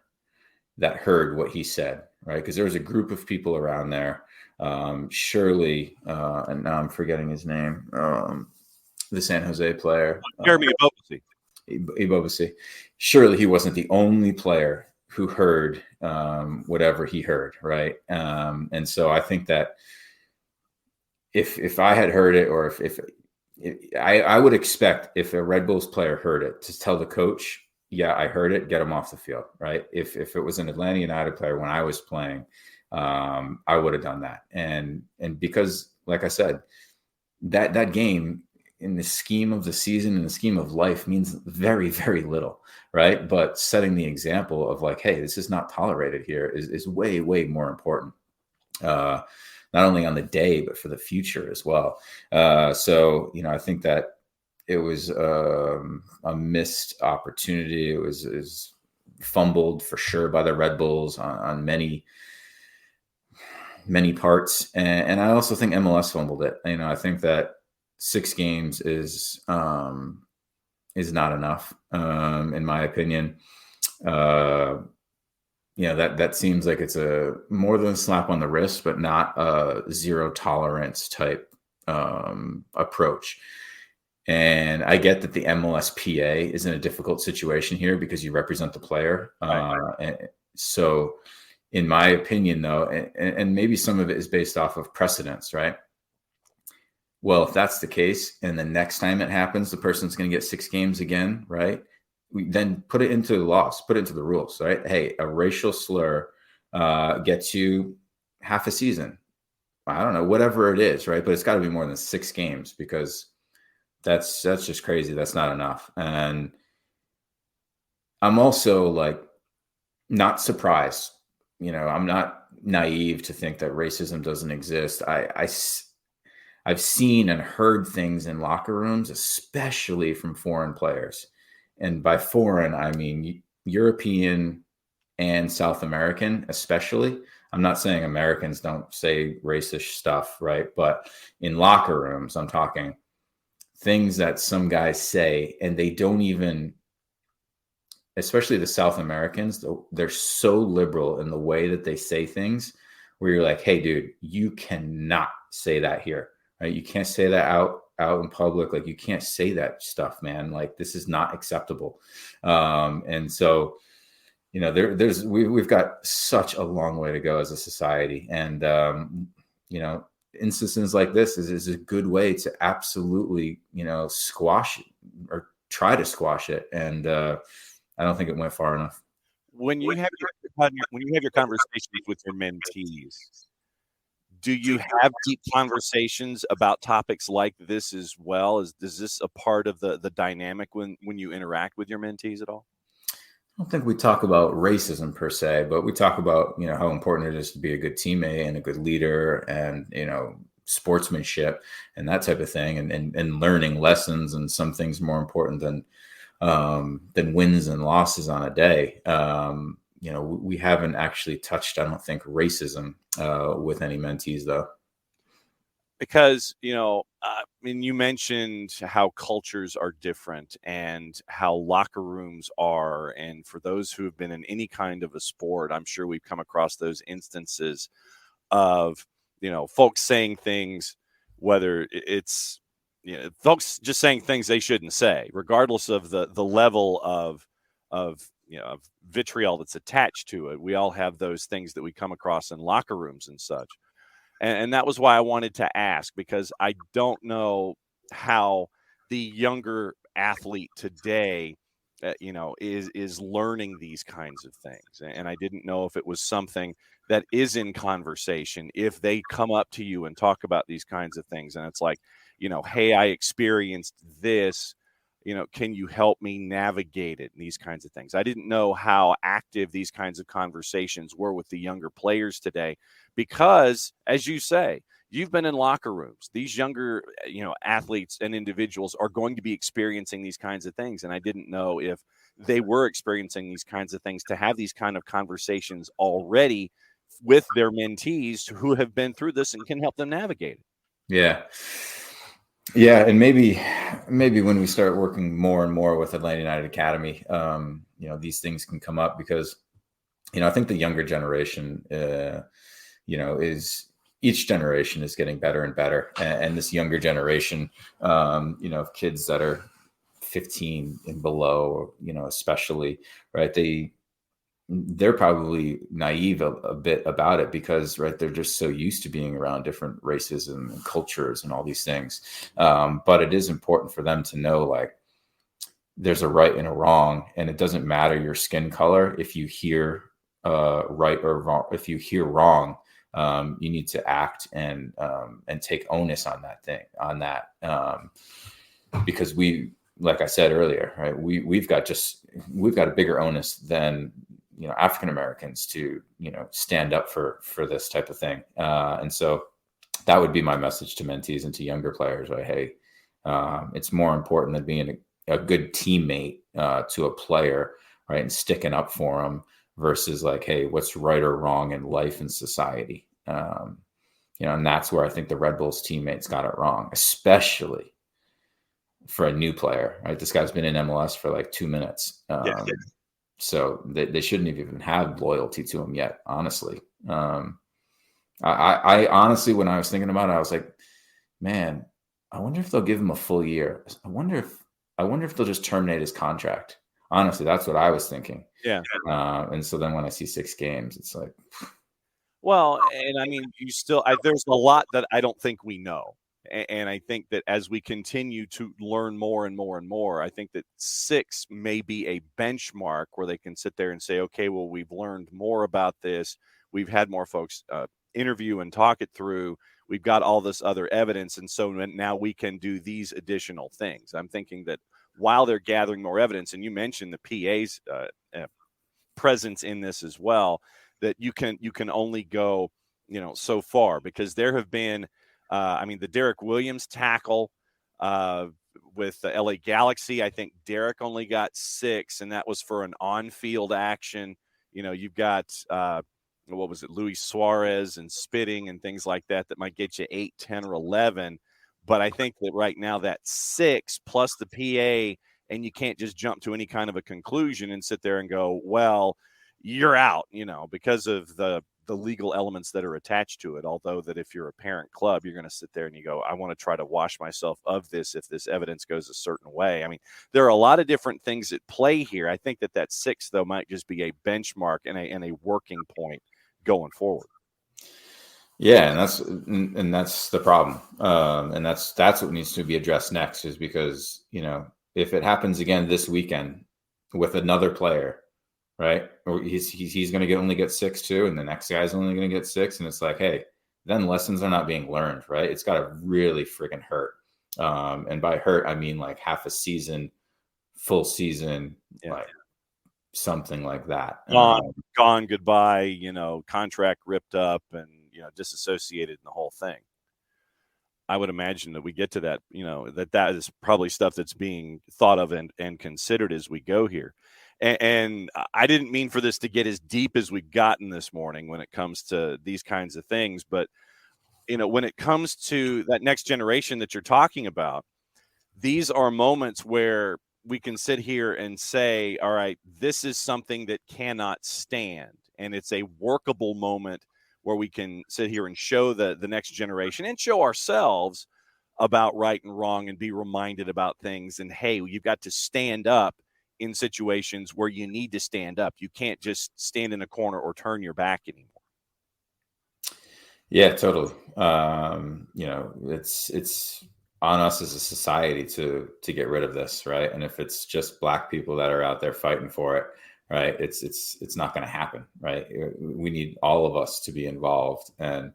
that heard what he said, right? Because there was a group of people around there. Surely, and now I'm forgetting his name, the San Jose player. Jeremy Ebobisse. Surely he wasn't the only player who heard whatever he heard, right? And so I think that if I had heard it, or if I would expect, if a Red Bulls player heard it, to tell the coach, yeah, I heard it, get him off the field, right? If it was an Atlanta United player when I was playing, I would have done that. And because, like I said, that game in the scheme of the season, in the scheme of life, means very, very little, right? But setting the example of like, hey, this is not tolerated here is way, way more important. Not only on the day, but for the future as well. So, I think that it was a missed opportunity. It was fumbled for sure by the Red Bulls on many, many parts. And I also think MLS fumbled it. I think that 6 games is not enough, in my opinion. That seems like it's a more than a slap on the wrist, but not a zero tolerance type approach. And I get that the MLSPA is in a difficult situation here because you represent the player. Right. And so in my opinion, though, and maybe some of it is based off of precedence, right? Well, if that's the case, and the next time it happens, the person's going to get 6 games again, right? We then put it into the laws, put it into the rules, right? Hey, a racial slur gets you half a season, I don't know, whatever it is, right? But it's got to be more than 6 games, because that's just crazy. That's not enough. And I'm also like not surprised. I'm not naive to think that racism doesn't exist. I've seen and heard things in locker rooms, especially from foreign players. And by foreign, I mean European and South American, especially. I'm not saying Americans don't say racist stuff, right? But in locker rooms, I'm talking things that some guys say, and they don't even, especially the South Americans, they're so liberal in the way that they say things, where you're like, hey, dude, you cannot say that here, right? You can't say that out in public. Like, you can't say that stuff, man. Like, this is not acceptable. And so, we've got such a long way to go as a society. And, instances like this is a good way to absolutely, squash it, or try to squash it. And, I don't think it went far enough. When you have your conversations with your mentees, do you have deep conversations about topics like this as well? Is this a part of the dynamic when you interact with your mentees at all? I don't think we talk about racism per se, but we talk about, how important it is to be a good teammate and a good leader, and, sportsmanship and that type of thing, and learning lessons, and some things more important than wins and losses on a day. We haven't actually touched, I don't think, racism with any mentees, though. Because, I mean, you mentioned how cultures are different and how locker rooms are. And for those who have been in any kind of a sport, I'm sure we've come across those instances of, folks saying things, whether it's, folks just saying things they shouldn't say, regardless of the level of vitriol that's attached to it. We all have those things that we come across in locker rooms and such. And that was why I wanted to ask, because I don't know how the younger athlete today, is learning these kinds of things. And I didn't know if it was something that is in conversation, if they come up to you and talk about these kinds of things. And it's like, hey, I experienced this, can you help me navigate it? And these kinds of things. I didn't know how active these kinds of conversations were with the younger players today, because, as you say, you've been in locker rooms. These younger, athletes and individuals are going to be experiencing these kinds of things. And I didn't know if they were experiencing these kinds of things, to have these kind of conversations already with their mentees who have been through this and can help them navigate it. Yeah. Yeah. And maybe when we start working more and more with Atlanta United Academy, these things can come up, because, I think the younger generation, is, each generation is getting better and better. And this younger generation, of kids that are 15 and below, especially, right, they're probably naive a bit about it, because, right, they're just so used to being around different races and cultures and all these things. But it is important for them to know, like, there's a right and a wrong, and it doesn't matter your skin color. If you hear right or wrong, if you hear wrong, you need to act and take onus on that, because like I said earlier, right, we've got a bigger onus than, African Americans to, stand up for this type of thing. And so that would be my message to mentees and to younger players, right? Hey, it's more important than being a good teammate to a player, right, and sticking up for them, versus like, hey, what's right or wrong in life and society. And that's where I think the Red Bulls teammates got it wrong, especially for a new player, right? This guy's been in MLS for like 2 minutes. So they shouldn't have even had loyalty to him yet, honestly. I honestly, when I was thinking about it, I was like, man, I wonder if they'll give him a full year. I wonder if they'll just terminate his contract. Honestly, that's what I was thinking. Yeah. And so then when I see 6 games, it's like, well, and I mean, there's a lot that I don't think we know. And I think that as we continue to learn more and more and more, I think that 6 may be a benchmark where they can sit there and say, okay, well, we've learned more about this. We've had more folks interview and talk it through. we've got all this other evidence, and so now we can do these additional things. I'm thinking that while they're gathering more evidence, and you mentioned the PA's presence in this as well, that you can only go so far, because there have been the Derek Williams tackle with the LA Galaxy. I think Derek only got 6, and that was for an on-field action. You've got what was it, Luis Suarez and spitting and things like that might get you 8, 10, or 11. But I think that right now that 6 plus the PA, and you can't just jump to any kind of a conclusion and sit there and go, well, you're out, because of the legal elements that are attached to it. Although that if you're a parent club, you're going to sit there and you go, I want to try to wash myself of this if this evidence goes a certain way. I mean, there are a lot of different things at play here. I think that 6, though, might just be a benchmark and a working point going forward. Yeah, and that's the problem, and that's what needs to be addressed next. Is because if it happens again this weekend with another player, right, or he's going to only get 6 too, and the next guy's only going to get 6, and it's like, hey, then lessons are not being learned, right? It's got to really freaking hurt, and by hurt I mean like half a season, full season, like something like that. Gone, goodbye, contract ripped up and disassociated in the whole thing. I would imagine that we get to that, that is probably stuff that's being thought of and considered as we go here. And I didn't mean for this to get as deep as we've gotten this morning when it comes to these kinds of things. But, when it comes to that next generation that you're talking about, these are moments where we can sit here and say, all right, this is something that cannot stand. And it's a workable moment where we can sit here and show the next generation and show ourselves about right and wrong and be reminded about things. And, hey, you've got to stand up in situations where you need to stand up. You can't just stand in a corner or turn your back anymore. Yeah, totally. It's on us as a society to get rid of this, right? And if it's just Black people that are out there fighting for it, right, it's not going to happen, right? We need all of us to be involved, and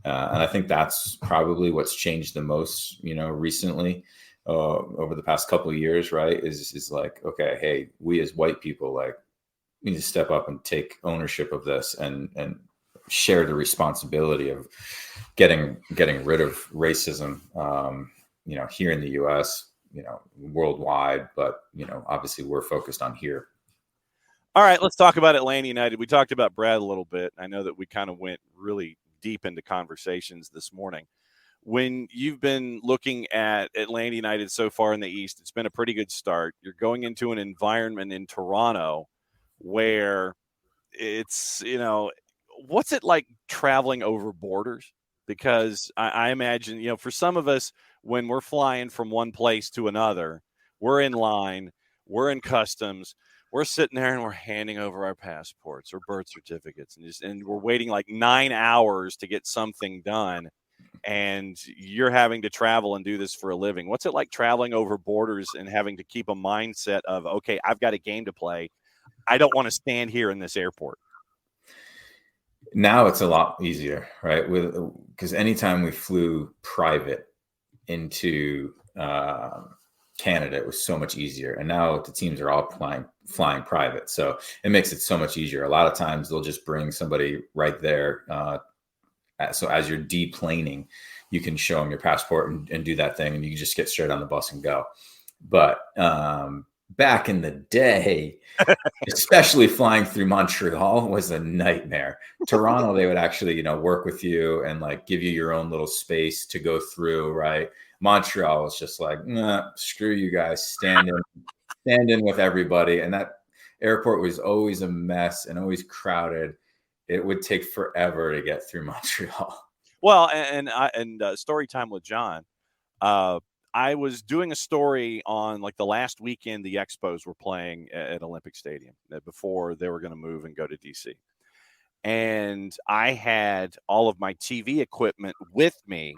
I think that's probably what's changed the most, recently, over the past couple of years, right? Is like, okay, hey, we as white people, like, we need to step up and take ownership of this and share the responsibility of getting rid of racism, here in the U.S., worldwide, but obviously we're focused on here. All right, let's talk about Atlanta United. We talked about Brad a little bit. I know that we kind of went really deep into conversations this morning. When you've been looking at Atlanta United so far in the East, it's been a pretty good start. You're going into an environment in Toronto where it's, what's it like traveling over borders? Because I imagine, for some of us, when we're flying from one place to another, we're in line, we're in customs, we're sitting there and we're handing over our passports or birth certificates, and we're waiting like 9 hours to get something done. And you're having to travel and do this for a living. What's it like traveling over borders and having to keep a mindset of, okay, I've got a game to play. I don't want to stand here in this airport. Now it's a lot easier, right? Because anytime we flew private into Canada, it was so much easier. And now the teams are all flying private. So it makes it so much easier. A lot of times they'll just bring somebody right there. So as you're deplaning, you can show them your passport and do that thing, and you can just get straight on the bus and go. But back in the day, especially flying through Montreal was a nightmare. Toronto, they would actually, work with you and like give you your own little space to go through, right? Montreal was just like, nah, screw you guys, stand in with everybody. And that airport was always a mess and always crowded. It would take forever to get through Montreal. Well, and story time with John. I was doing a story on like the last weekend the Expos were playing at Olympic Stadium before they were going to move and go to DC. And I had all of my TV equipment with me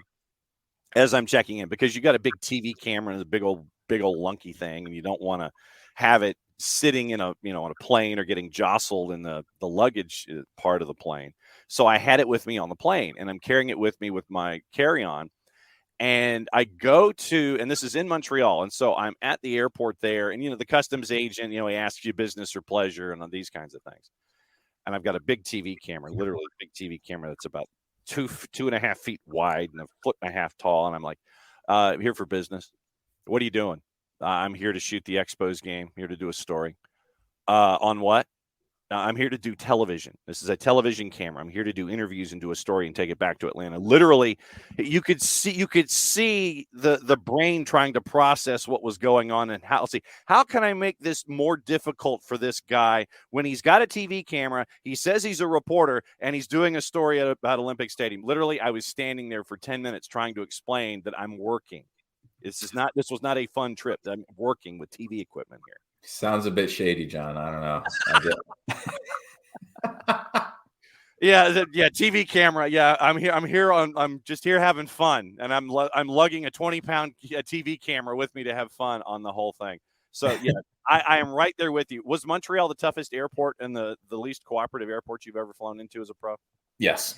as I'm checking in, because you got a big TV camera and a big old lunky thing, and you don't want to have it sitting in on a plane or getting jostled in the luggage part of the plane. So I had it with me on the plane, and I'm carrying it with me with my carry-on. And I go to, and this is in Montreal. And so I'm at the airport there, and, the customs agent, he asks you business or pleasure and these kinds of things. And I've got a big TV camera, literally a big TV camera that's about 2.5 feet wide and 1.5 feet tall. And I'm like, here for business. What are you doing? I'm here to shoot the Expos game, here to do a story. On what? I'm here to do television. This is a television camera. I'm here to do interviews and do a story and take it back to Atlanta. Literally, you could see the brain trying to process what was going on and how can I make this more difficult for this guy when he's got a TV camera, he says he's a reporter, and he's doing a story about Olympic Stadium. Literally, I was standing there for 10 minutes trying to explain that I'm working. This was not a fun trip. I'm working with TV equipment here. Sounds a bit shady, John. I don't know. Yeah, TV camera. Yeah, I'm just here having fun, and I'm lugging a 20-pound TV camera with me to have fun on the whole thing. So yeah, I am right there with you. Was Montreal the toughest airport and the least cooperative airport you've ever flown into as a pro? Yes,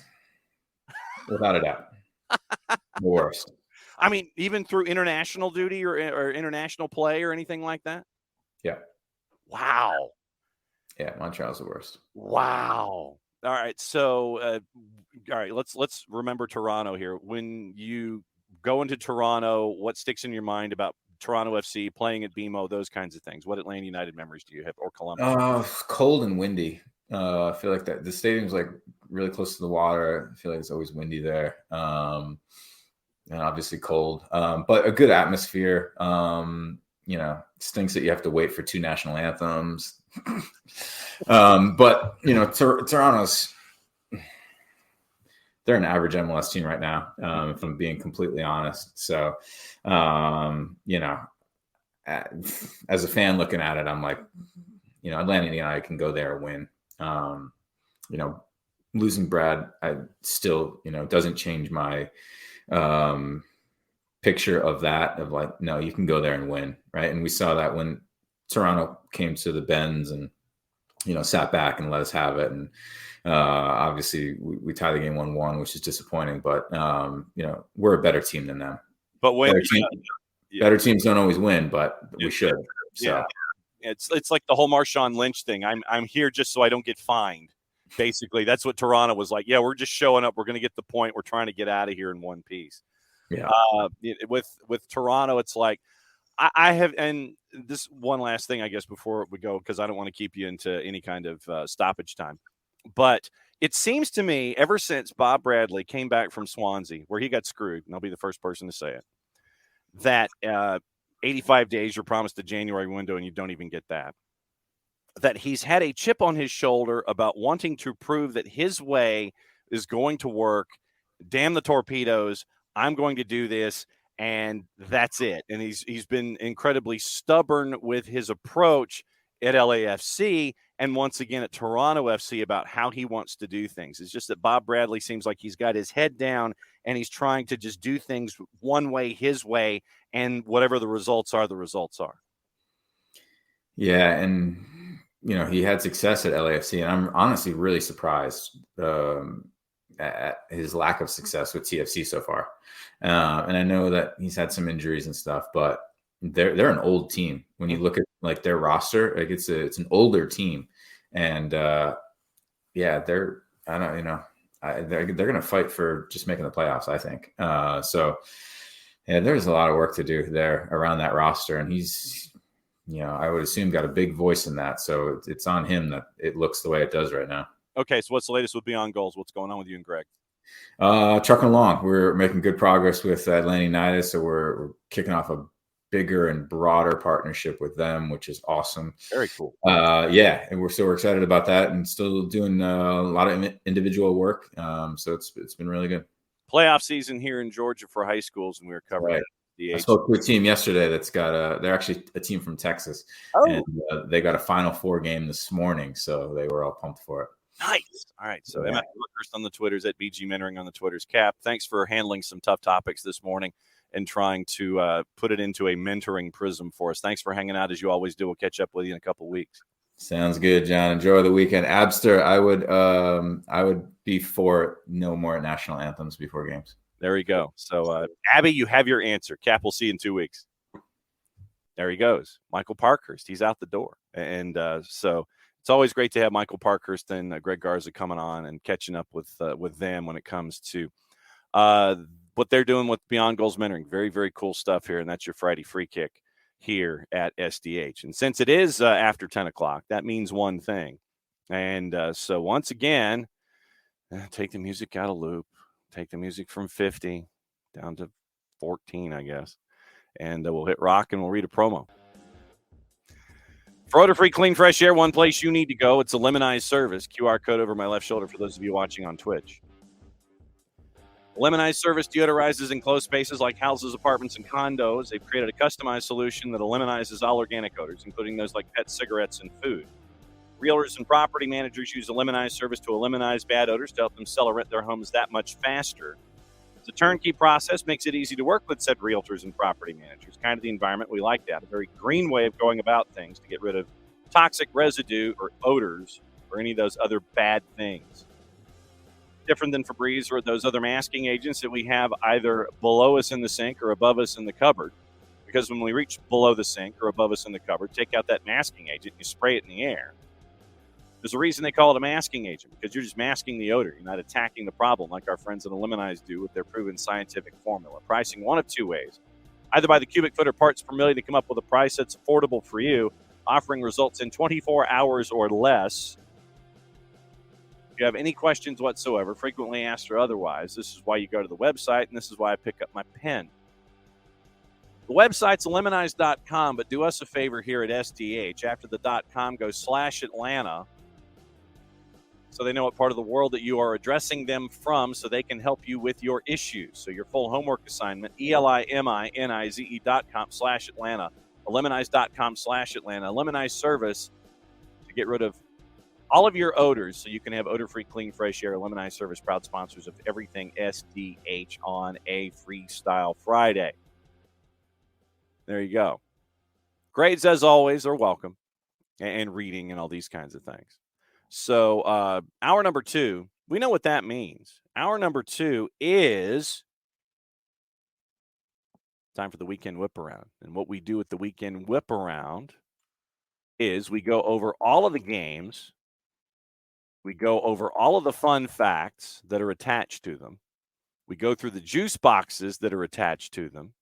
without a doubt, the worst. I mean, even through international duty or international play or anything like that? Yeah. Wow. Yeah, Montreal's the worst. Wow. All right. So, all right, let's remember Toronto here. When you go into Toronto, what sticks in your mind about Toronto FC, playing at BMO, those kinds of things? What Atlanta United memories do you have, or Columbus? Cold and windy. I feel like that the stadium's like really close to the water. I feel like it's always windy there. And obviously cold, but a good atmosphere. Stinks that you have to wait for 2 national anthems. But Toronto's, they're an average MLS team right now, if I'm being completely honest. So, as a fan looking at it, I'm like, Atlanta United can go there and win. Losing Brad, I still, doesn't change my picture of that, of like, no, you can go there and win, right? And we saw that when Toronto came to the Bends and sat back and let us have it, and obviously we tied the game 1-1, which is disappointing, but we're a better team than them. But when better teams don't always win, but we should. So it's like the whole Marshawn Lynch thing. I'm here just so I don't get fined. Basically, that's what Toronto was like. Yeah, we're just showing up. We're going to get the point. We're trying to get out of here in one piece. Yeah. With Toronto, it's like I have, and this one last thing, I guess, before we go, because I don't want to keep you into any kind of stoppage time. But it seems to me, ever since Bob Bradley came back from Swansea, where he got screwed, and I'll be the first person to say it, that 85 days you're promised a January window and you don't even get that. That he's had a chip on his shoulder about wanting to prove that his way is going to work. Damn the torpedoes. I'm going to do this, and that's it. And he's been incredibly stubborn with his approach at LAFC and once again at Toronto FC about how he wants to do things. It's just that Bob Bradley seems like he's got his head down and he's trying to just do things one way, his way, and whatever the results are, the results are. Yeah, and he had success at LAFC, and I'm honestly really surprised at his lack of success with TFC so far. And I know that he's had some injuries and stuff, but they're an old team. When you look at like their roster, like it's an older team, and they're going to fight for just making the playoffs, I think. So yeah, there's a lot of work to do there around that roster, and he's, I would assume got a big voice in that. So it's on him that it looks the way it does right now. Okay, so what's the latest with Beyond Goals? What's going on with you and Greg? Trucking along. We're making good progress with Atlanta United, so we're kicking off a bigger and broader partnership with them, which is awesome. Very cool. And we're excited about that, and still doing a lot of individual work. So it's been really good. Playoff season here in Georgia for high schools, and we were covering it. I spoke to a team yesterday that's got they're actually a team from Texas, and they got a Final Four game this morning, so they were all pumped for it. Nice. All right. So Matt Parkhurst on the Twitters, at BG Mentoring on the Twitters. Cap, thanks for handling some tough topics this morning and trying to put it into a mentoring prism for us. Thanks for hanging out as you always do. We'll catch up with you in a couple of weeks. Sounds good, John. Enjoy the weekend. Abster, I would be for no more national anthems before games. There you go. So, Abby, you have your answer. Cap, we'll see you in 2 weeks. There he goes. Michael Parkhurst. He's out the door. And so it's always great to have Michael Parkhurst and Greg Garza coming on and catching up with them when it comes to what they're doing with Beyond Goals Mentoring. Very, very cool stuff here. And that's your Friday free kick here at SDH. And since it is after 10 o'clock, that means one thing. And so once again, take the music out of loop. Take the music from 50 down to 14, I guess. And we'll hit rock and we'll read a promo. For odor-free, clean, fresh air, one place you need to go. It's a Lemonize service. QR code over my left shoulder for those of you watching on Twitch. Lemonize service deodorizes enclosed spaces like houses, apartments, and condos. They've created a customized solution that eliminizes all organic odors, including those like pet cigarettes and food. Realtors and property managers use a Lemonize service to eliminate bad odors to help them sell or rent their homes that much faster. It's a turnkey process, makes it easy to work with said realtors and property managers. Kind of the environment we like that. A very green way of going about things to get rid of toxic residue or odors or any of those other bad things. Different than Febreze or those other masking agents that we have either below us in the sink or above us in the cupboard. Because when we reach below the sink or above us in the cupboard, take out that masking agent and you spray it in the air. There's a reason they call it a masking agent, because you're just masking the odor. You're not attacking the problem like our friends at Lemonize do with their proven scientific formula. Pricing one of two ways. Either by the cubic foot or parts per million to come up with a price that's affordable for you, offering results in 24 hours or less. If you have any questions whatsoever, frequently asked or otherwise, this is why you go to the website, and this is why I pick up my pen. The website's lemonize.com, but do us a favor here at SDH. After the .com, go /Atlanta, so they know what part of the world that you are addressing them from, so they can help you with your issues. So your full homework assignment, ELIMINIZE.com/Atlanta, lemonize.com/Atlanta, Lemonize service to get rid of all of your odors so you can have odor-free, clean, fresh air. Lemonize service, proud sponsors of everything SDH on a Freestyle Friday. There you go. Grades, as always, are welcome, and reading and all these kinds of things. So hour number 2, we know what that means. Hour number 2 is time for the Weekend Whiparound. And what we do with the Weekend Whiparound is we go over all of the games. We go over all of the fun facts that are attached to them. We go through the juice boxes that are attached to them.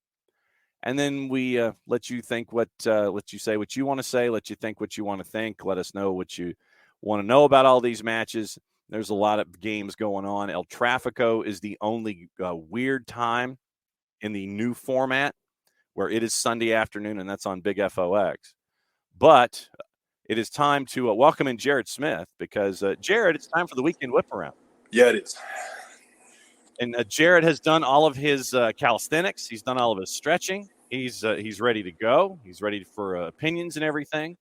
And then we let you think let you say what you want to say, let you think what you want to think, let us know what you want to know about all these matches. There's a lot of games going on. El Tráfico is the only weird time in the new format where it is Sunday afternoon, and that's on Big FOX. But it is time to welcome in Jared Smith because, Jared, it's time for the Weekend Whiparound. Yeah, it is. And Jared has done all of his calisthenics. He's done all of his stretching. He's ready to go. He's ready for opinions and everything.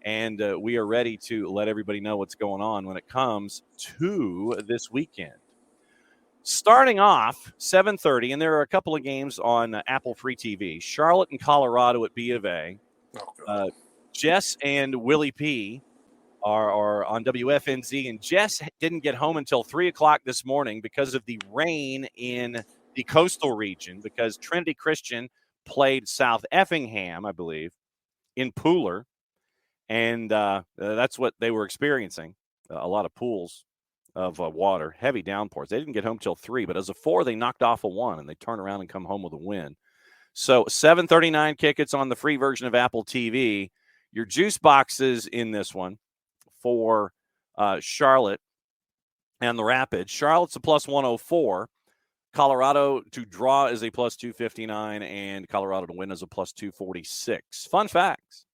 And we are ready to let everybody know what's going on when it comes to this weekend. Starting off, 7:30, and there are a couple of games on Apple Free TV. Charlotte and Colorado at B of A. Jess and Willie P are on WFNZ, and Jess didn't get home until 3 o'clock this morning because of the rain in the coastal region, because Trinity Christian played South Effingham, I believe, in Pooler. And that's what they were experiencing, a lot of pools of water, heavy downpours. They didn't get home till 3, but as a 4, they knocked off a 1, and they turn around and come home with a win. So 7:39 kick. It's on the free version of Apple TV. Your juice boxes in this one for Charlotte and the Rapids. Charlotte's a plus 104. Colorado to draw is a plus 259, and Colorado to win is a plus 246. Fun facts.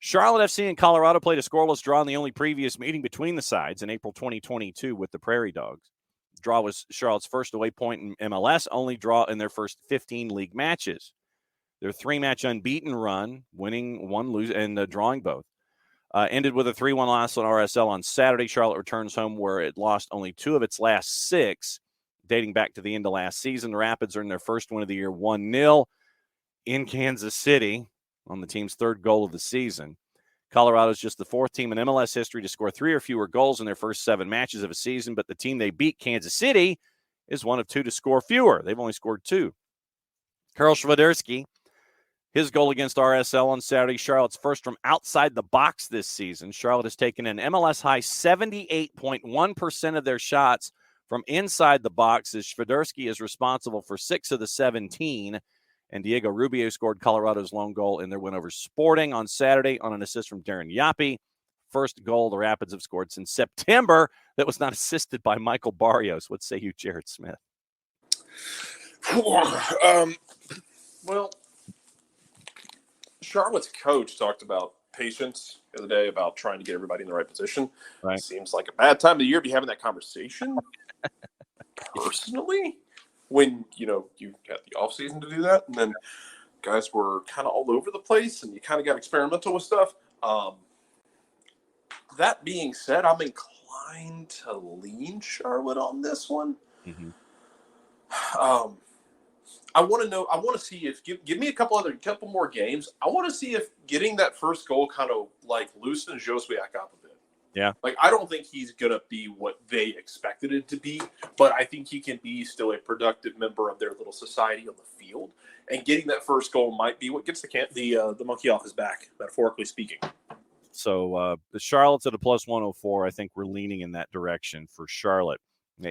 Charlotte FC and Colorado played a scoreless draw in the only previous meeting between the sides in April 2022 with the Prairie Dogs. The draw was Charlotte's first away point in MLS, only draw in their first 15 league matches. Their 3-match unbeaten run, winning 1, losing, and drawing both, ended with a 3-1 loss on RSL on Saturday. Charlotte returns home where it lost only 2 of its last 6, dating back to the end of last season. The Rapids earned their first win of the year 1-0 in Kansas City on the team's 3rd goal of the season. Colorado's just the fourth team in MLS history to score 3 or fewer goals in their first 7 matches of a season, but the team they beat, Kansas City, is one of 2 to score fewer. They've only scored 2. Karol Swiderski, his goal against RSL on Saturday, Charlotte's first from outside the box this season. Charlotte has taken an MLS high 78.1% of their shots from inside the box, as Swiderski is responsible for 6 of the 17. And Diego Rubio scored Colorado's lone goal in their win over Sporting on Saturday on an assist from Darren Yapi. First goal the Rapids have scored since September that was not assisted by Michael Barrios. What say you, Jared Smith? Well, Charlotte's coach talked about patience the other day, about trying to get everybody in the right position. Right. Seems like a bad time of the year to be having that conversation. Personally, when you got the off season to do that, and then guys were kind of all over the place, and you kind of got experimental with stuff. That being said, I'm inclined to lean Charlotte on this one. Mm-hmm. I want to see if give me a couple more games. I want to see if getting that first goal kind of like loosens Joswiak up a bit. Yeah. Like, I don't think he's going to be what they expected it to be, but I think he can be still a productive member of their little society on the field. And getting that first goal might be what gets the monkey off his back, metaphorically speaking. So the Charlotte's at a plus 104. I think we're leaning in that direction for Charlotte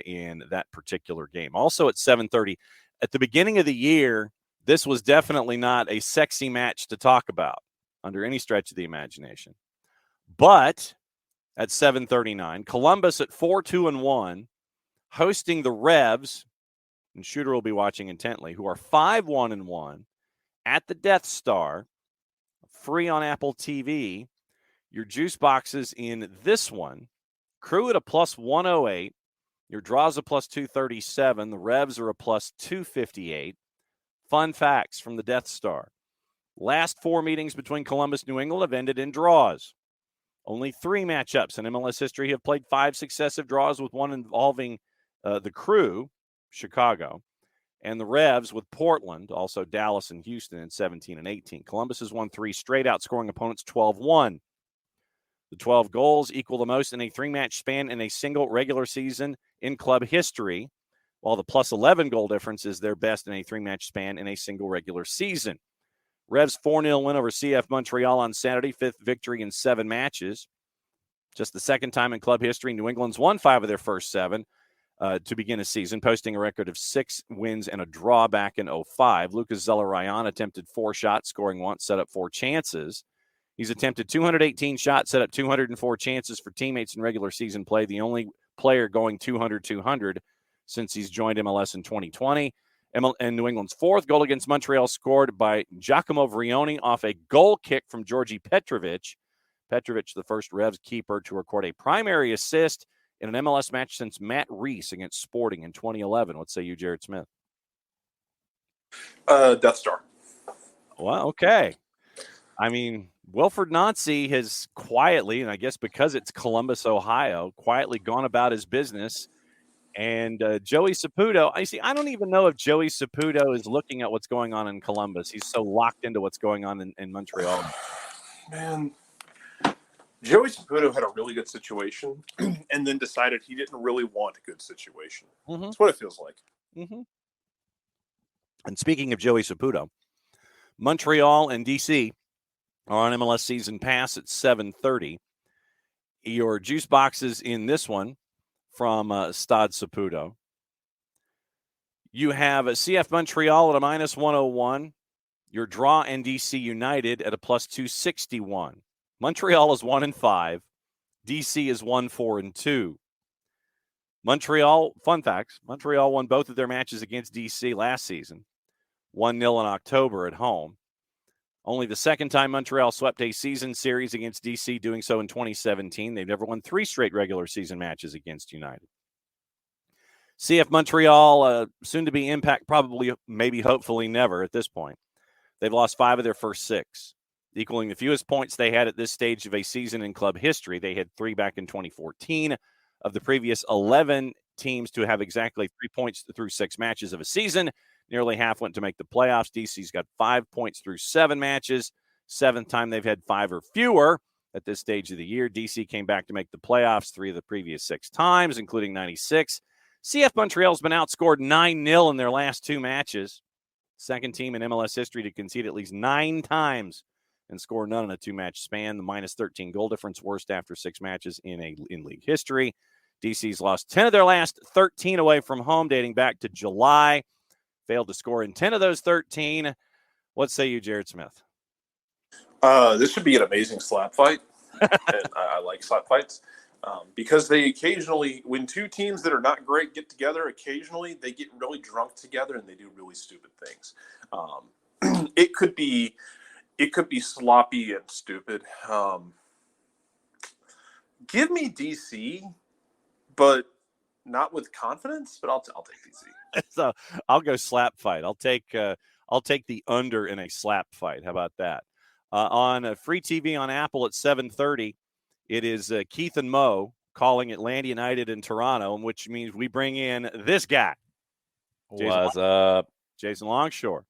in that particular game. Also at 7:30, at the beginning of the year, this was definitely not a sexy match to talk about under any stretch of the imagination. But at 7:39, Columbus at 4-2-1, hosting the Revs, and Shooter will be watching intently, who are 5-1-1 at the Death Star, free on Apple TV. Your juice boxes in this one, Crew at a plus 108, your draws a plus 237, the Revs are a plus 258. Fun facts from the Death Star. Last 4 meetings between Columbus and New England have ended in draws. Only 3 matchups in MLS history have played 5 successive draws, with one involving the Crew, Chicago, and the Revs with Portland, also Dallas and Houston in 17 and 18. Columbus has won 3 straight, outscoring opponents 12-1. The 12 goals equal the most in a 3-match span in a single regular season in club history, while the plus 11 goal difference is their best in a 3-match span in a single regular season. Revs 4-0 win over CF Montreal on Saturday, 5th victory in 7 matches. Just the second time in club history, New England's won 5 of their first 7 to begin a season, posting a record of 6 wins and a draw back in 2005. Lucas Zelarayan attempted 4 shots, scoring once, set up 4 chances. He's attempted 218 shots, set up 204 chances for teammates in regular season play, the only player going 200-200 since he's joined MLS in 2020. And New England's 4th goal against Montreal scored by Giacomo Vrioni off a goal kick from Georgi Petrovic. Petrovic, the first Revs keeper to record a primary assist in an MLS match since Matt Reese against Sporting in 2011. What say you, Jared Smith? Death Star. Well, okay. I mean, Wilfred Nancy has quietly, and I guess because it's Columbus, Ohio, quietly gone about his business. And Joey Saputo, I don't even know if Joey Saputo is looking at what's going on in Columbus. He's so locked into what's going on in Montreal. Man, Joey Saputo had a really good situation and then decided he didn't really want a good situation. Mm-hmm. That's what it feels like. Mm-hmm. And speaking of Joey Saputo, Montreal and DC are on MLS Season Pass at 7:30. Your juice boxes in this one from Stade Saputo. You have a CF Montreal at a minus 101. Your draw and DC United at a plus 261. Montreal is 1-5. DC is 1-4-2. Montreal, fun facts, Montreal won both of their matches against DC last season. 1-0 in October at home. Only the second time Montreal swept a season series against DC, doing so in 2017. They've never won 3 straight regular season matches against United. CF Montreal, soon to be Impact, probably, maybe, hopefully never at this point. They've lost 5 of their first 6, equaling the fewest points they had at this stage of a season in club history. They had 3 back in 2014. Of the previous 11 teams to have exactly 3 points through 6 matches of a season, nearly half went to make the playoffs. DC's got 5 points through 7 matches. 7th time they've had 5 or fewer. at this stage of the year. DC came back to make the playoffs 3 of the previous 6 times, including 96. CF Montreal's been outscored 9-0 in their last 2 matches. Second team in MLS history to concede at least 9 times and score none in a 2-match span. The minus 13 goal difference, worst after 6 matches in league history. DC's lost 10 of their last 13 away from home, dating back to July. Failed to score in 10 of those 13. What say you, Jared Smith? This should be an amazing slap fight. And I like slap fights because they occasionally, when 2 teams that are not great get together, occasionally they get really drunk together and they do really stupid things. It could be sloppy and stupid. Give me DC, but not with confidence. But I'll take DC. So I'll go slap fight. I'll take the under in a slap fight. How about that? On free TV on Apple at 7:30, it is Keith and Mo calling Atlanta United in Toronto, which means we bring in this guy. What's up? Jason Longshore,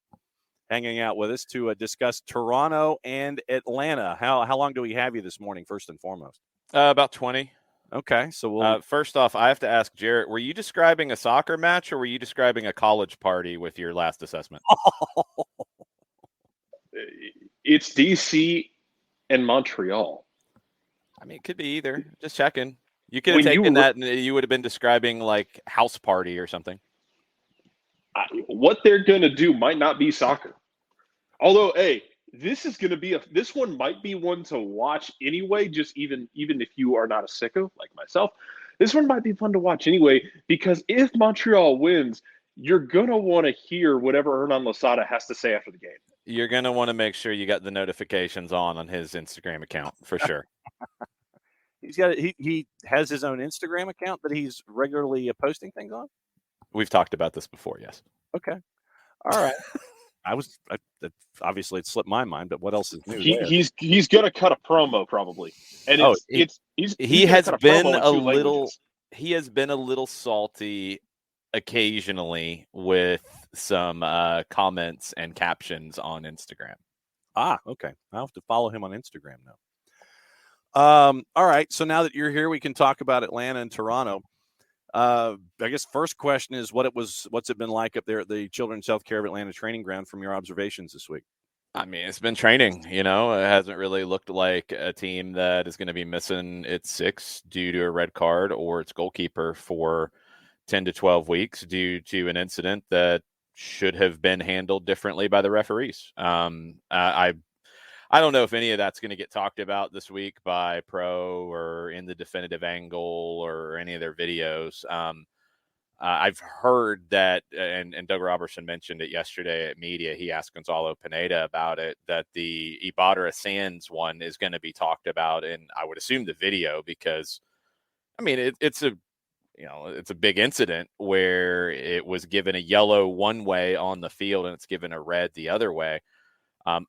hanging out with us to discuss Toronto and Atlanta. How long do we have you this morning, first and foremost? About 20. Okay, so we'll first off, I have to ask Jarrett, were you describing a soccer match or were you describing a college party with your last assessment? It's DC and Montreal. I mean, it could be either. Just checking. You could have taken that and you would have been describing like house party or something. What they're going to do might not be soccer. Although, hey, this one might be one to watch anyway, just even if you are not a sicko like myself. This one might be fun to watch anyway, because if Montreal wins, you're going to want to hear whatever Hernan Losada has to say after the game. You're going to want to make sure you got the notifications on his Instagram account for sure. He has his own Instagram account that he's regularly posting things on? We've talked about this before, yes. Okay. All right. Obviously it slipped my mind, but what else is new? He's going to cut a promo probably. And he has been a little salty occasionally with some comments and captions on Instagram. Okay. I'll have to follow him on Instagram now. All right. So now that you're here, we can talk about Atlanta and Toronto. I guess first question is what's it been like up there at the Children's Healthcare of Atlanta training ground from your observations this week? I mean, it's been training, it hasn't really looked like a team that is going to be missing its 6 due to a red card or its goalkeeper for 10 to 12 weeks due to an incident that should have been handled differently by the referees. I don't know if any of that's going to get talked about this week by Pro or in the definitive angle or any of their videos. I've heard that, and Doug Robertson mentioned it yesterday at media. He asked Gonzalo Pineda about it, that the Ibarra Sands one is going to be talked about, and I would assume the video, because I mean it's a big incident where it was given a yellow one way on the field and it's given a red the other way.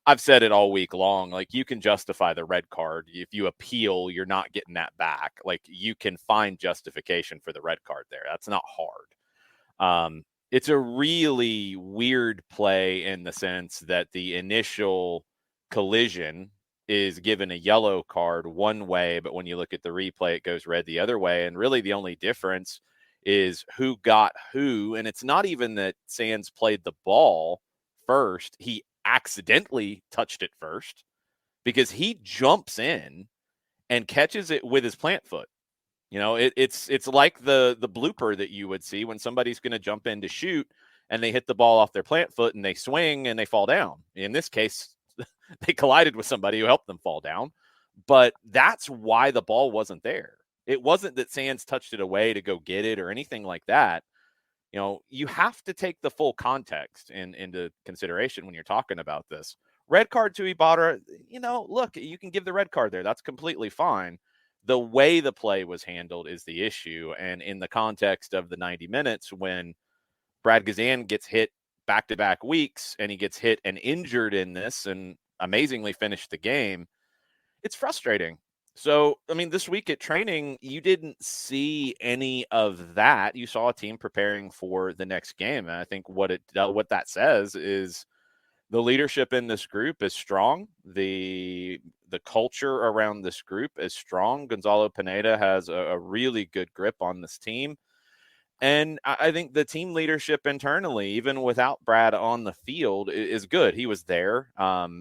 I've said it all week long. Like, you can justify the red card. If you appeal, you're not getting that back. Like, you can find justification for the red card there. That's not hard. It's a really weird play in the sense that the initial collision is given a yellow card one way, but when you look at the replay, it goes red the other way. And really the only difference is who got who. And it's not even that Sands played the ball first. He accidentally touched it first because he jumps in and catches it with his plant foot. It's like the blooper that you would see when somebody's going to jump in to shoot and they hit the ball off their plant foot and they swing and they fall down. In this case, they collided with somebody who helped them fall down, but that's why the ball wasn't there. It wasn't that Sands touched it away to go get it or anything like that. You have to take the full context into consideration when you're talking about this. Red card to Ibarra, look, you can give the red card there. That's completely fine. The way the play was handled is the issue. And in the context of the 90 minutes, when Brad Gazan gets hit back-to-back weeks and he gets hit and injured in this and amazingly finished the game, it's frustrating. So, I mean, this week at training, you didn't see any of that. You saw a team preparing for the next game. And I think what that says is The leadership in this group is strong. The culture around this group is strong. Gonzalo Pineda has a really good grip on this team. And I think the team leadership internally, even without Brad on the field, is good. He was there.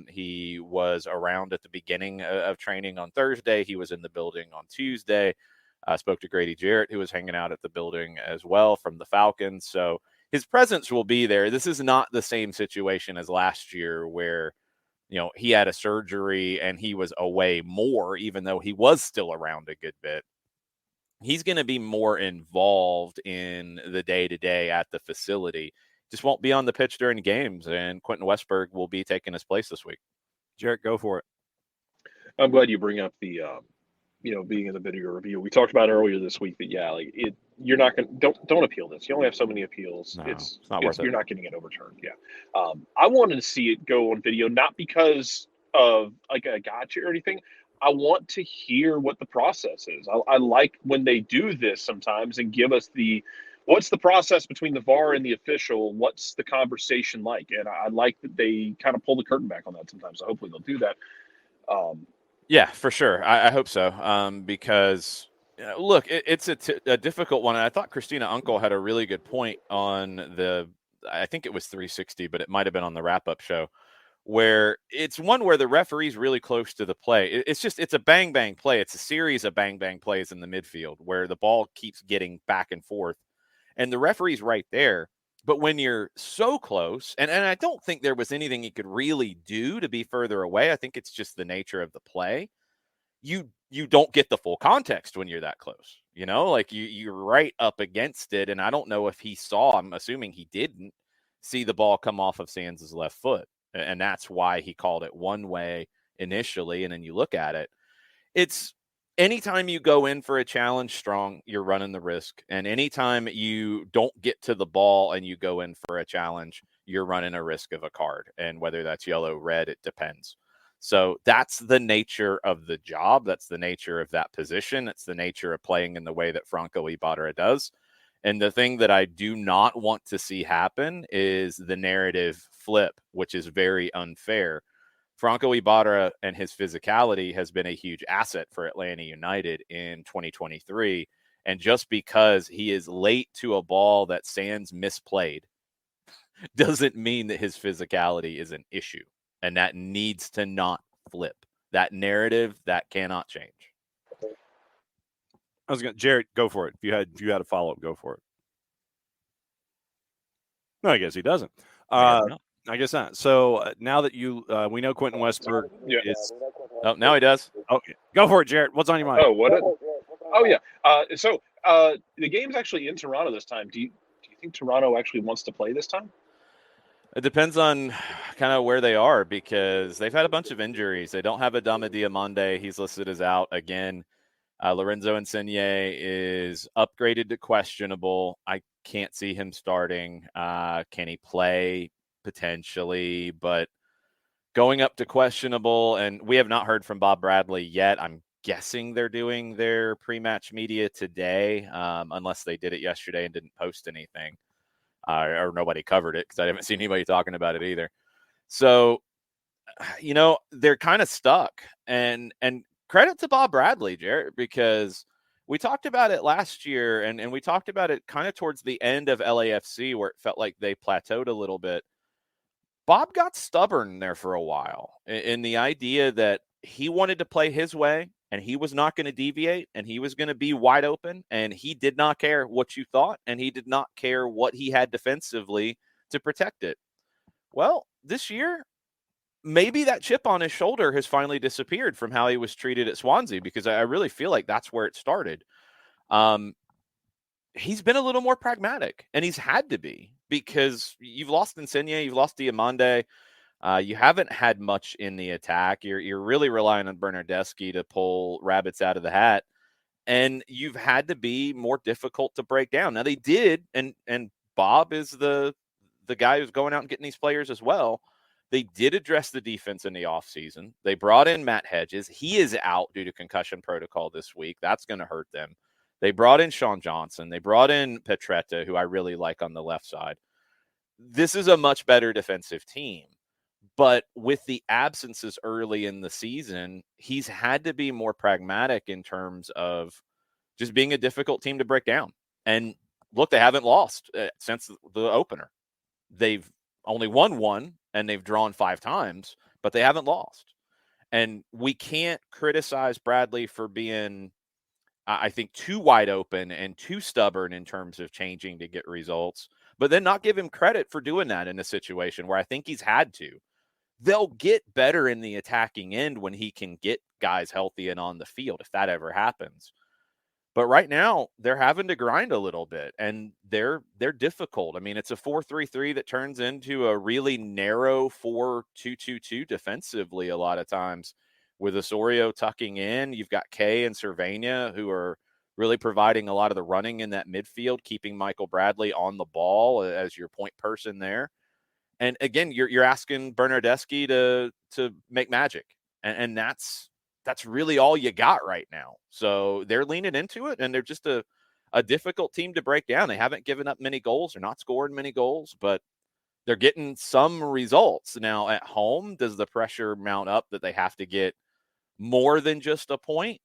He was around at the beginning of training on Thursday. He was in the building on Tuesday. I spoke to Grady Jarrett, who was hanging out at the building as well from the Falcons. So his presence will be there. This is not the same situation as last year where, he had a surgery and he was away more, even though he was still around a good bit. He's going to be more involved in the day-to-day at the facility. Just won't be on the pitch during games, and Quentin Westberg will be taking his place this week. Jarrett, go for it. I'm glad you bring up the, being in the video review. We talked about earlier this week that, you're not going to, don't appeal this. You only have so many appeals. No, it's not worth it. You're not getting it overturned. Yeah. I wanted to see it go on video, not because of like a gotcha or anything. I want to hear what the process is. I like when they do this sometimes and give us what's the process between the VAR and the official? What's the conversation like? And I like that they kind of pull the curtain back on that sometimes. So hopefully they'll do that. Yeah, for sure. I hope so. Because look, it's a difficult one. And I thought Christina Uncle had a really good point on I think it was 360, but it might have been on the wrap-up show, where it's one where the referee's really close to the play. It's a bang-bang play. It's a series of bang-bang plays in the midfield where the ball keeps getting back and forth, and the referee's right there. But when you're so close, and I don't think there was anything he could really do to be further away. I think it's just the nature of the play. You don't get the full context when you're that close. Like you're right up against it, and I don't know if he saw, I'm assuming he didn't see the ball come off of Sands' left foot. And that's why he called it one way initially. And then you look at it, it's anytime you go in for a challenge strong, you're running the risk. And anytime you don't get to the ball and you go in for a challenge, you're running a risk of a card. And whether that's yellow, red, it depends. So that's the nature of the job. That's the nature of that position. It's the nature of playing in the way that Franco Ibarra does. And the thing that I do not want to see happen is the narrative flip, which is very unfair. Franco Ibarra and his physicality has been a huge asset for Atlanta United in 2023. And just because he is late to a ball that Sands misplayed doesn't mean that his physicality is an issue. And that needs to not flip. That narrative, that cannot change. Jarrett, go for it. If you had a follow-up, go for it. No, I guess he doesn't. I guess not. So now that we know Quentin Westberg is. Oh, now he does. Okay, go for it, Jarrett. What's on your mind? Oh, what? Yeah. So the game's actually in Toronto this time. Do you think Toronto actually wants to play this time? It depends on kind of where they are, because they've had a bunch of injuries. They don't have Adama Diomande. He's listed as out again. Lorenzo Insigne is upgraded to questionable. I can't see him starting. Can he play? Potentially, but going up to questionable, and we have not heard from Bob Bradley yet. I'm guessing they're doing their pre-match media today, unless they did it yesterday and didn't post anything, or nobody covered it, because I haven't seen anybody talking about it either. So, they're kind of stuck, and credit to Bob Bradley, Jarrett, because we talked about it last year, and we talked about it kind of towards the end of LAFC, where it felt like they plateaued a little bit. Bob got stubborn there for a while in the idea that he wanted to play his way, and he was not going to deviate, and he was going to be wide open, and he did not care what you thought, and he did not care what he had defensively to protect it. Well, this year, maybe that chip on his shoulder has finally disappeared from how he was treated at Swansea, because I really feel like that's where it started. He's been a little more pragmatic, and he's had to be, because you've lost Insigne, you've lost Diomande, you haven't had much in the attack. You're really relying on Bernardeschi to pull rabbits out of the hat, and you've had to be more difficult to break down. Now they did, and Bob is the guy who's going out and getting these players as well. They did address the defense in the offseason. They brought in Matt Hedges. He is out due to concussion protocol this week. That's going to hurt them. They brought in Sean Johnson. They brought in Petretta, who I really like on the left side. This is a much better defensive team. But with the absences early in the season, he's had to be more pragmatic in terms of just being a difficult team to break down. And look, they haven't lost since the opener. They've only won one and they've drawn 5 times, but they haven't lost. And we can't criticize Bradley for being, I think, too wide open and too stubborn in terms of changing to get results, but then not give him credit for doing that in a situation where I think he's had to. They'll get better in the attacking end when he can get guys healthy and on the field, if that ever happens. But right now, they're having to grind a little bit, and they're difficult. I mean, it's a 4-3-3 that turns into a really narrow 4-2-2-2 defensively a lot of times, with Osorio tucking in. You've got Kay and Cervania, who are really providing a lot of the running in that midfield, keeping Michael Bradley on the ball as your point person there. And again, you're asking Bernardeschi to make magic, and that's really all you got right now. So they're leaning into it, and they're just a difficult team to break down. They haven't given up many goals. They're not scoring many goals, but they're getting some results. Now at home, does the pressure mount up that they have to get more than just a point?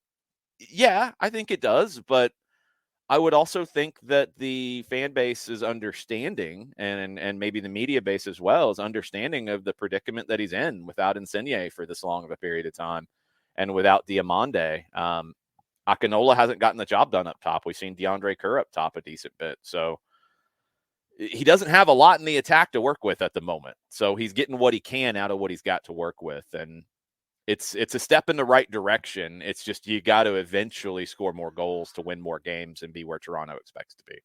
Yeah, I think it does, but I would also think that the fan base is understanding, and maybe the media base as well is understanding of the predicament that he's in without Insigne for this long of a period of time, and without Diamande. Akinola hasn't gotten the job done up top. We've seen DeAndre Kerr up top a decent bit, so he doesn't have a lot in the attack to work with at the moment. So he's getting what he can out of what he's got to work with, and it's a step in the right direction. It's just you got to eventually score more goals to win more games and be where Toronto expects to be.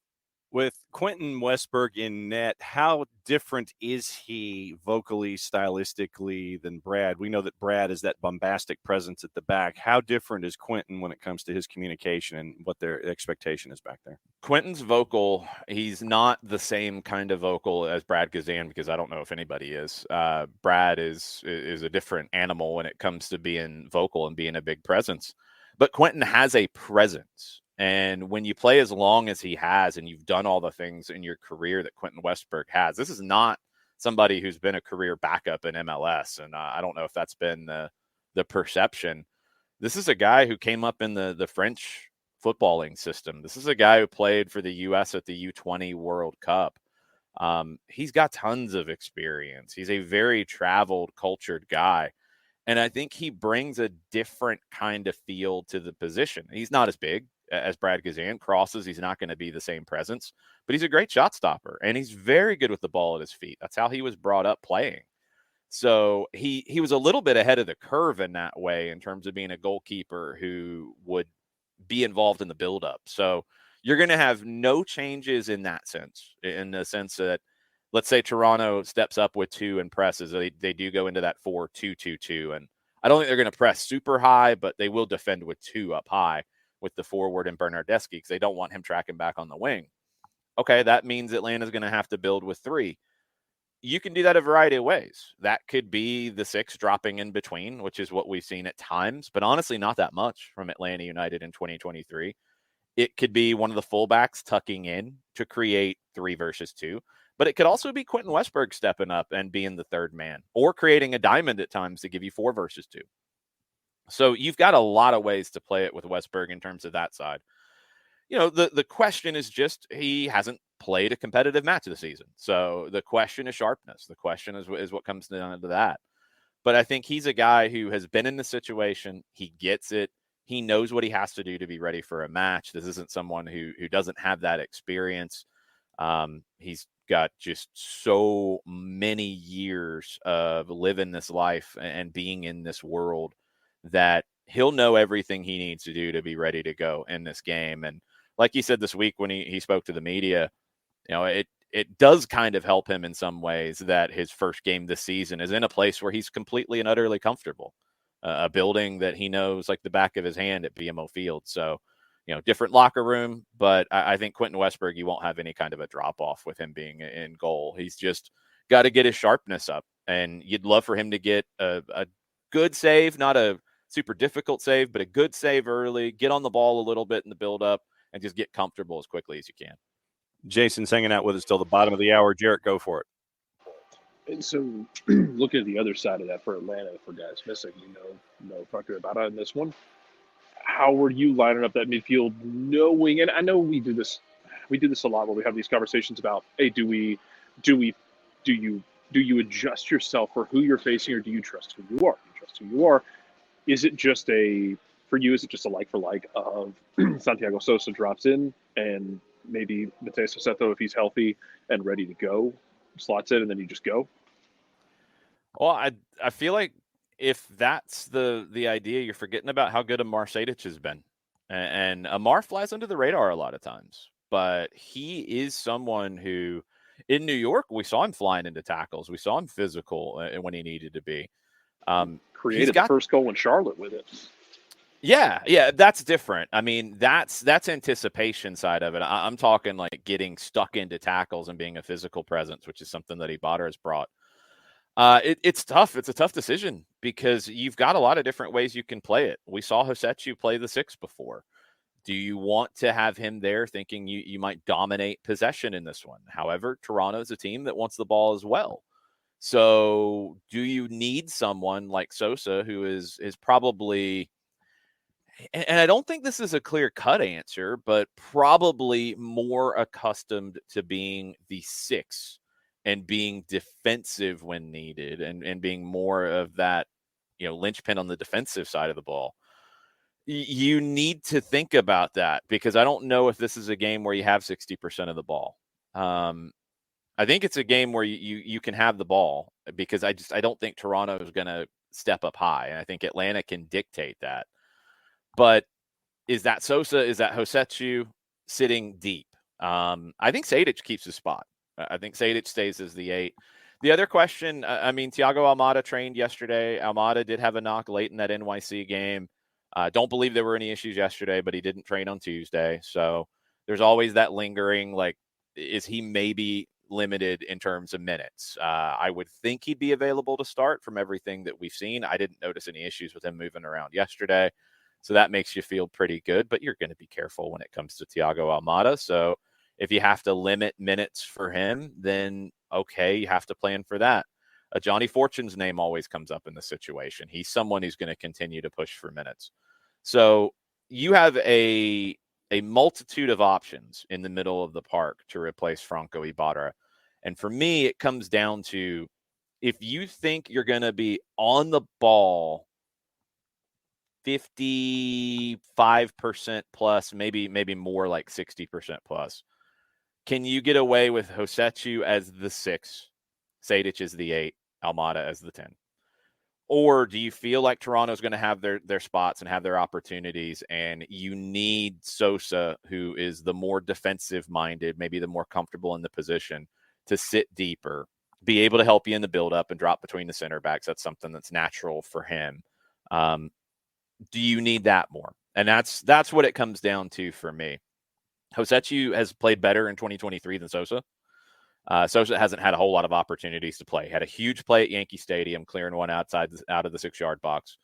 With Quentin Westberg in net, how different is he vocally, stylistically than Brad? We know that Brad is that bombastic presence at the back. How different is Quentin when it comes to his communication and what their expectation is back there? Quentin's vocal, he's not the same kind of vocal as Brad Gazan, because I don't know if anybody is. Brad is a different animal when it comes to being vocal and being a big presence. But Quentin has a presence. And when you play as long as he has, and you've done all the things in your career that Quentin Westberg has, this is not somebody who's been a career backup in MLS. And I don't know if that's been the perception. This is a guy who came up in the French footballing system. This is a guy who played for the U.S. at the U20 World Cup. He's got tons of experience. He's a very traveled, cultured guy. And I think he brings a different kind of feel to the position. He's not as big as Brad Gazan. Crosses, he's not going to be the same presence, but he's a great shot stopper, and he's very good with the ball at his feet. That's how he was brought up playing. So he was a little bit ahead of the curve in that way in terms of being a goalkeeper who would be involved in the buildup. So you're going to have no changes in that sense, in the sense that, let's say Toronto steps up with 2 and presses. They do go into that 4-2-2-2, and I don't think they're going to press super high, but they will defend with 2 up high with the forward and Bernardeschi, because they don't want him tracking back on the wing. Okay, that means Atlanta's going to have to build with 3. You can do that a variety of ways. That could be the 6 dropping in between, which is what we've seen at times, but honestly not that much from Atlanta United in 2023. It could be one of the fullbacks tucking in to create 3 versus 2, but it could also be Quentin Westberg stepping up and being the third man, or creating a diamond at times to give you 4 versus 2. So you've got a lot of ways to play it with Westberg in terms of that side. You know, the question is just he hasn't played a competitive match of the season. So the question is sharpness. The question is what comes down to that. But I think he's a guy who has been in the situation. He gets it. He knows what he has to do to be ready for a match. This isn't someone who doesn't have that experience. He's got just so many years of living this life and being in this world that he'll know everything he needs to do to be ready to go in this game. And like he said this week when he spoke to the media, you know, it does kind of help him in some ways that his first game this season is in a place where he's completely and utterly comfortable, a building that he knows like the back of his hand at BMO Field. So, you know, different locker room, but I think Quentin Westberg, you won't have any kind of a drop off with him being in goal. He's just got to get his sharpness up, and you'd love for him to get a good save, not a super difficult save, but a good save early, get on the ball a little bit in the build-up, and just get comfortable as quickly as you can. Jason's hanging out with us till the bottom of the hour. Jarrett, go for it. And so, looking at the other side of that for Atlanta, for guys missing, no Parker Ibarra in this one. How were you lining up that midfield, knowing? And I know we do this a lot where we have these conversations about, hey, do you adjust yourself for who you're facing, or do you trust who you are? Do you trust who you are? Is it just for you? Is it just a like for like of Santiago Sosa drops in and maybe Mateus Soseto, if he's healthy and ready to go, slots in, and then you just go? Well, I feel like if that's the idea, you're forgetting about how good Amar Sejdic has been. And Amar flies under the radar a lot of times, but he is someone who, in New York, we saw him flying into tackles. We saw him physical when he needed to be. Created the first goal in Charlotte with it. Yeah, that's different. I mean, that's anticipation side of it. I'm talking like getting stuck into tackles and being a physical presence, which is something that Ibarra has brought. It's tough. It's a tough decision because you've got a lot of different ways you can play it. We saw Hosechu play the 6 before. Do you want to have him there thinking you might dominate possession in this one? However, Toronto is a team that wants the ball as well. So do you need someone like Sosa, who is probably, and I don't think this is a clear-cut answer, but probably more accustomed to being the 6 and being defensive when needed and being more of that, linchpin on the defensive side of the ball. You need to think about that because I don't know if this is a game where you have 60% of the ball. I think it's a game where you can have the ball because I don't think Toronto is going to step up high. And I think Atlanta can dictate that. But is that Sosa? Is that Hosechu sitting deep? I think Sejdic keeps his spot. I think Sejdic stays as the 8. The other question, Thiago Almada trained yesterday. Almada did have a knock late in that NYC game. Don't believe there were any issues yesterday, but he didn't train on Tuesday. So there's always that lingering, like, is he maybe limited in terms of minutes? I would think he'd be available to start from everything that we've seen. I didn't notice any issues with him moving around yesterday. So that makes you feel pretty good, but you're going to be careful when it comes to Thiago Almada. So if you have to limit minutes for him, then okay, you have to plan for that. Johnny Fortune's name always comes up in the situation. He's someone who's going to continue to push for minutes. So you have a multitude of options in the middle of the park to replace Franco Ibarra. And for me, it comes down to if you think you're going to be on the ball 55% plus, maybe more like 60% plus. Can you get away with Hosechu as the 6, Sejdic as the 8, Almada as the 10? Or do you feel like Toronto's going to have their spots and have their opportunities, and you need Sosa, who is the more defensive-minded, maybe the more comfortable in the position, to sit deeper, be able to help you in the build-up and drop between the center backs? That's something that's natural for him. Do you need that more? And that's what it comes down to for me. Hosechu has played better in 2023 than Sosa. Sosa hasn't had a whole lot of opportunities to play. Had a huge play at Yankee Stadium, clearing one out of the 6-yard box.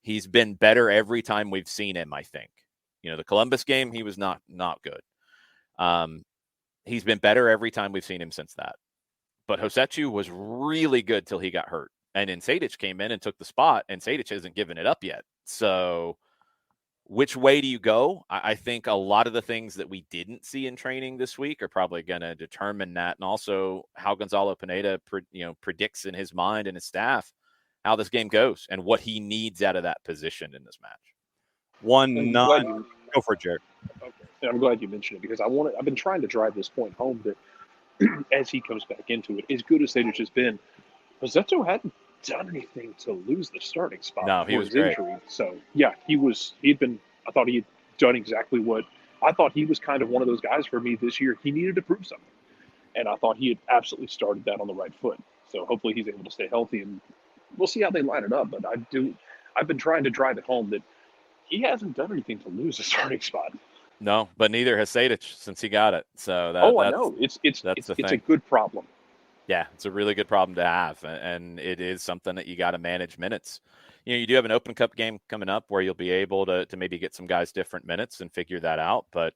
He's been better every time we've seen him, I think. The Columbus game, he was not good. He's been better every time we've seen him since that. But Hosechu was really good till he got hurt. And then Sejdic came in and took the spot, and Sejdic hasn't given it up yet. So which way do you go? I think a lot of the things that we didn't see in training this week are probably going to determine that, and also how Gonzalo Pineda predicts in his mind and his staff how this game goes and what he needs out of that position in this match. Go for it, Jared. Okay. And I'm glad you mentioned it because I've been trying to drive this point home that as he comes back into it, as good as Sejdic has been, Pozzetto hadn't done anything to lose the starting spot. No, he was great. Injury. So yeah, I thought he had done exactly what I thought. He was kind of one of those guys for me this year. He needed to prove something, and I thought he had absolutely started that on the right foot. So hopefully he's able to stay healthy, and we'll see how they line it up. But I've been trying to drive it home that he hasn't done anything to lose a starting spot. No, but neither has Sejdic since he got it. So I know it's a good problem. Yeah, it's a really good problem to have, and it is something that you got to manage minutes. You do have an Open Cup game coming up where you'll be able to maybe get some guys different minutes and figure that out. But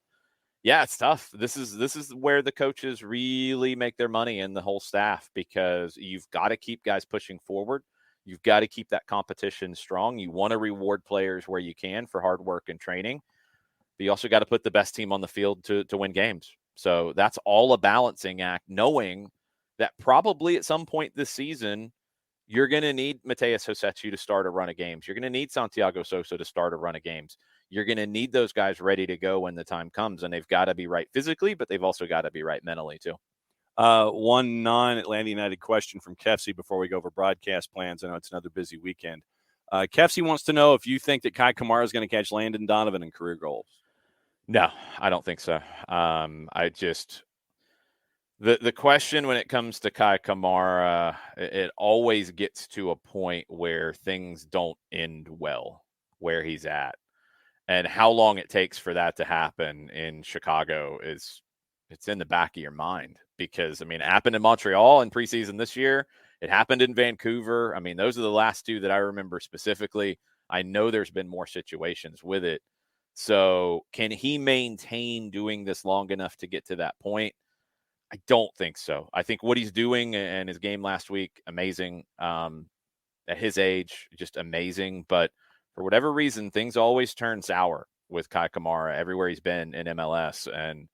Yeah, it's tough. This is where the coaches really make their money, and the whole staff, because you've got to keep guys pushing forward. You've got to keep that competition strong. You want to reward players where you can for hard work and training, but you also got to put the best team on the field to win games. So that's all a balancing act, knowing that probably at some point this season, you're going to need Mateus Josetu to start a run of games. You're going to need Santiago Sosa to start a run of games. You're going to need those guys ready to go when the time comes, and they've got to be right physically, but they've also got to be right mentally too. One non-Atlanta United question from Kefsey before we go over broadcast plans. I know it's another busy weekend. Kefsey wants to know if you think that Kai Kamara is going to catch Landon Donovan in career goals. No, I don't think so. The question when it comes to Kai Kamara, it always gets to a point where things don't end well where he's at. And how long it takes for that to happen in Chicago it's in the back of your mind, because, I mean, it happened in Montreal in preseason this year. It happened in Vancouver. I mean, those are the last two that I remember specifically. I know there's been more situations with it. So can he maintain doing this long enough to get to that point? I don't think so. I think what he's doing and his game last week, amazing. At his age, just amazing. But for whatever reason, things always turn sour with Kai Kamara everywhere he's been in MLS. And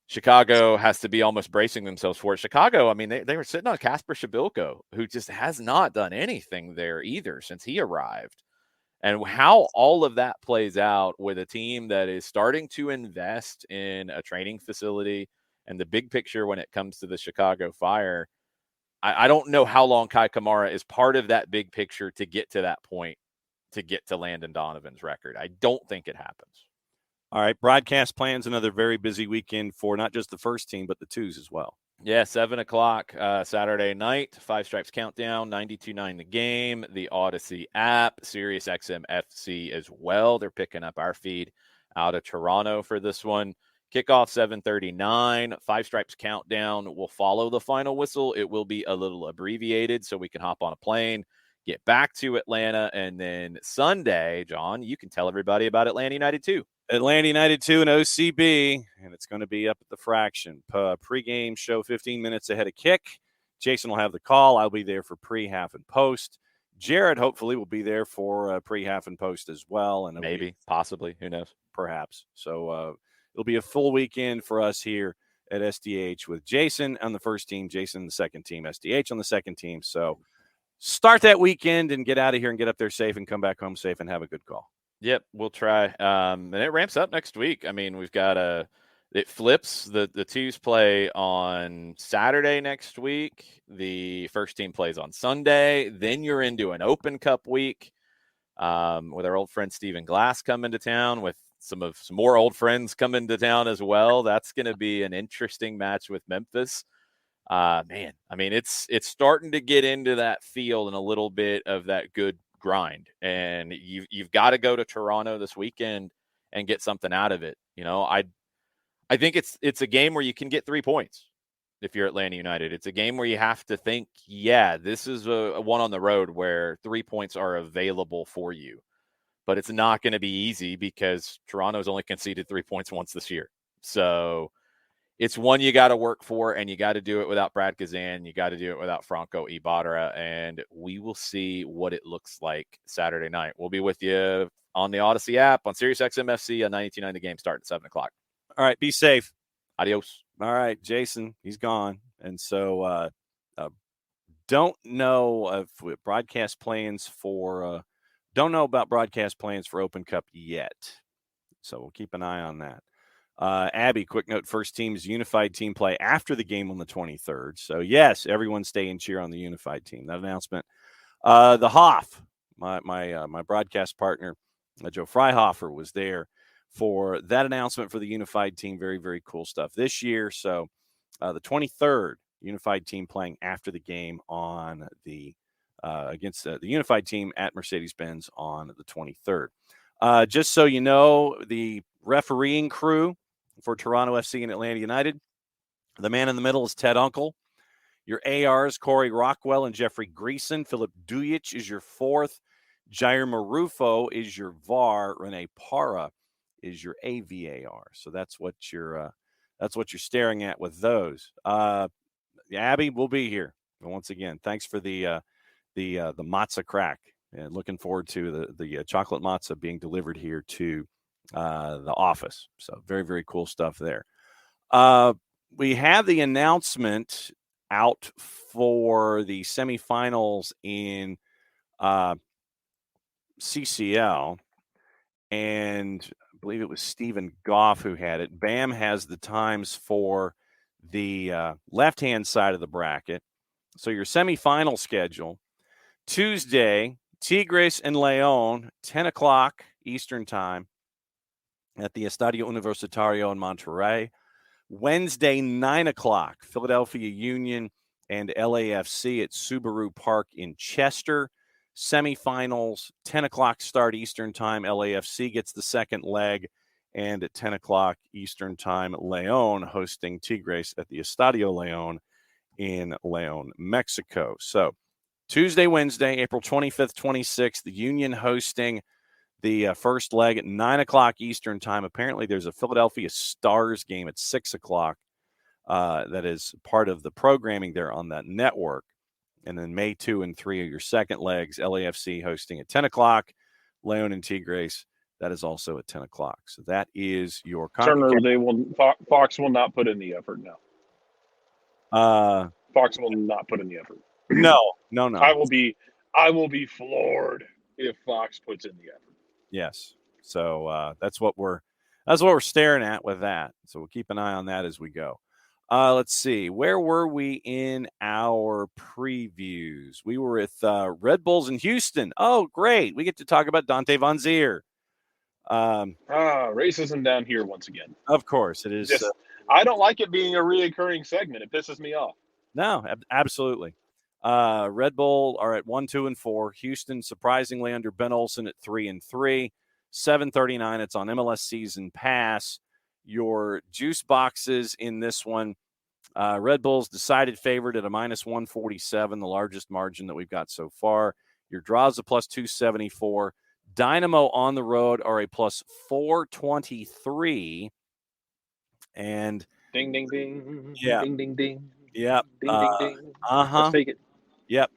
Chicago has to be almost bracing themselves for it. Chicago, I mean, they were sitting on Kasper Shabilko, who just has not done anything there either since he arrived. And how all of that plays out with a team that is starting to invest in a training facility and the big picture when it comes to the Chicago Fire, I don't know how long Kai Kamara is part of that big picture to get to that point, to get to Landon Donovan's record. I don't think it happens. All right, broadcast plans, another very busy weekend for not just the first team, but the twos as well. Yeah, 7 o'clock Saturday night, Five Stripes Countdown, 92.9 The Game, the Odyssey app, Sirius XM FC as well. They're picking up our feed out of Toronto for this one. Kickoff 7:39. Five Stripes Countdown will follow the final whistle. It will be a little abbreviated so we can hop on a plane, get back to Atlanta, and then Sunday, John, you can tell everybody about Atlanta United 2. Atlanta United 2 and OCB, and it's going to be up at the Fraction. Pre-game show 15 minutes ahead of kick. Jason will have the call. I'll be there for pre, half, and post. Jared hopefully will be there for pre, half, and post as well. And maybe, possibly, who knows? Perhaps. So it'll be a full weekend for us here at SDH with Jason on the first team, Jason on the second team, SDH on the second team. So start that weekend and get out of here and get up there safe and come back home safe and have a good call. Yep, we'll try. And it ramps up next week. I mean, we've got it flips. The twos play on Saturday next week. The first team plays on Sunday. Then you're into an Open Cup week with our old friend Stephen Glass coming to town, with some more old friends coming to town as well. That's going to be an interesting match with Memphis. Man, I mean, it's starting to get into that field and a little bit of that good grind, and you've got to go to Toronto this weekend and get something out of it. You know, I think it's a game where you can get 3 points if you're Atlanta United. It's a game where you have to think, yeah, this is a one on the road where 3 points are available for you, but it's not going to be easy because Toronto's only conceded 3 points once this year. So it's one you got to work for, and you got to do it without Brad Kazan. You got to do it without Franco Ibarra, and we will see what it looks like Saturday night. We'll be with you on the Odyssey app, on Sirius XM FC, on 92.9 The Game, starting at 7 o'clock. All right, be safe. Adios. All right, Jason, he's gone. And so don't know if broadcast plans for don't know about broadcast plans for Open Cup yet. So we'll keep an eye on that. Abby, quick note, first team's unified team play after the game on the 23rd. So, yes, everyone stay and cheer on the unified team. That announcement. The Hoff, my broadcast partner, Joe Freihofer, was there for that announcement for the unified team. Very, very cool stuff this year. So, the 23rd, unified team playing after the game on the against the unified team at Mercedes-Benz on the 23rd. Just so you know, the refereeing crew for Toronto FC and Atlanta United, the man in the middle is Ted Uncle. Your ARs, Corey Rockwell and Jeffrey Greason. Philip Duyich is your fourth. Jair Marufo is your VAR. Rene Parra is your AVAR. So that's what you're staring at with those. Abby will be here. And once again, thanks for the matzah crack. And looking forward to the chocolate matzah being delivered here to the office. So very, very cool stuff there. We have the announcement out for the semifinals in CCL, and I believe it was Stephen Goff who had it. Bam has the times for the left-hand side of the bracket. So your semifinal schedule, Tuesday, Tigres and León, 10 o'clock Eastern time at the Estadio Universitario in Monterrey. Wednesday, 9 o'clock, Philadelphia Union and LAFC at Subaru Park in Chester. Semifinals, 10 o'clock start Eastern time. LAFC gets the second leg. And at 10 o'clock Eastern time, León hosting Tigres at the Estadio León in León, Mexico. So Tuesday, Wednesday, April 25th, 26th, the Union hosting the first leg at 9 o'clock Eastern time. Apparently there's a Philadelphia Stars game at 6 o'clock that is part of the programming there on that network. And then May 2 and 3 are your second legs. LAFC hosting at 10 o'clock. León and Tigres, that is also at 10 o'clock. So that is your Turner, Fox will not put in the effort now. Fox will not put in the effort. No. I will be floored if Fox puts in the effort. Yes. So that's what we're staring at with that. So we'll keep an eye on that as we go. Let's see. Where were we in our previews? We were with Red Bulls in Houston. Oh, great. We get to talk about Dante Van Zier. Racism down here once again. Of course, it is. I don't like it being a reoccurring segment. It pisses me off. No, absolutely. Red Bull are at 1-2-4. Houston surprisingly under Ben Olsen at 3-3. 7:39. It's on MLS Season Pass. Your juice boxes in this one. Red Bulls decided favorite at a -147, the largest margin that we've got so far. Your draws a +274. Dynamo on the road are a +423. And ding, ding, ding. Yeah. Ding, ding, ding. Yep. Ding, ding, ding. Uh-huh. Let's take it. Yep.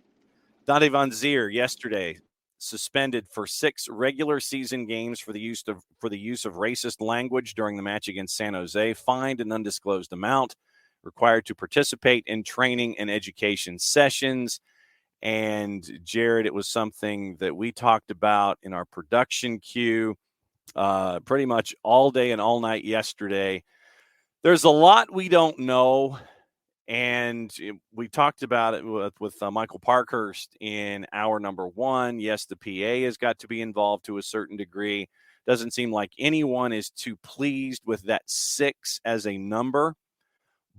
Dante Van Zier yesterday suspended for 6 regular season games for the use of racist language during the match against San Jose, fined an undisclosed amount, required to participate in training and education sessions. And Jared, it was something that we talked about in our production queue pretty much all day and all night yesterday. There's a lot we don't know. And we talked about it with Michael Parkhurst in hour number 1. Yes, the PA has got to be involved to a certain degree. Doesn't seem like anyone is too pleased with that 6 as a number.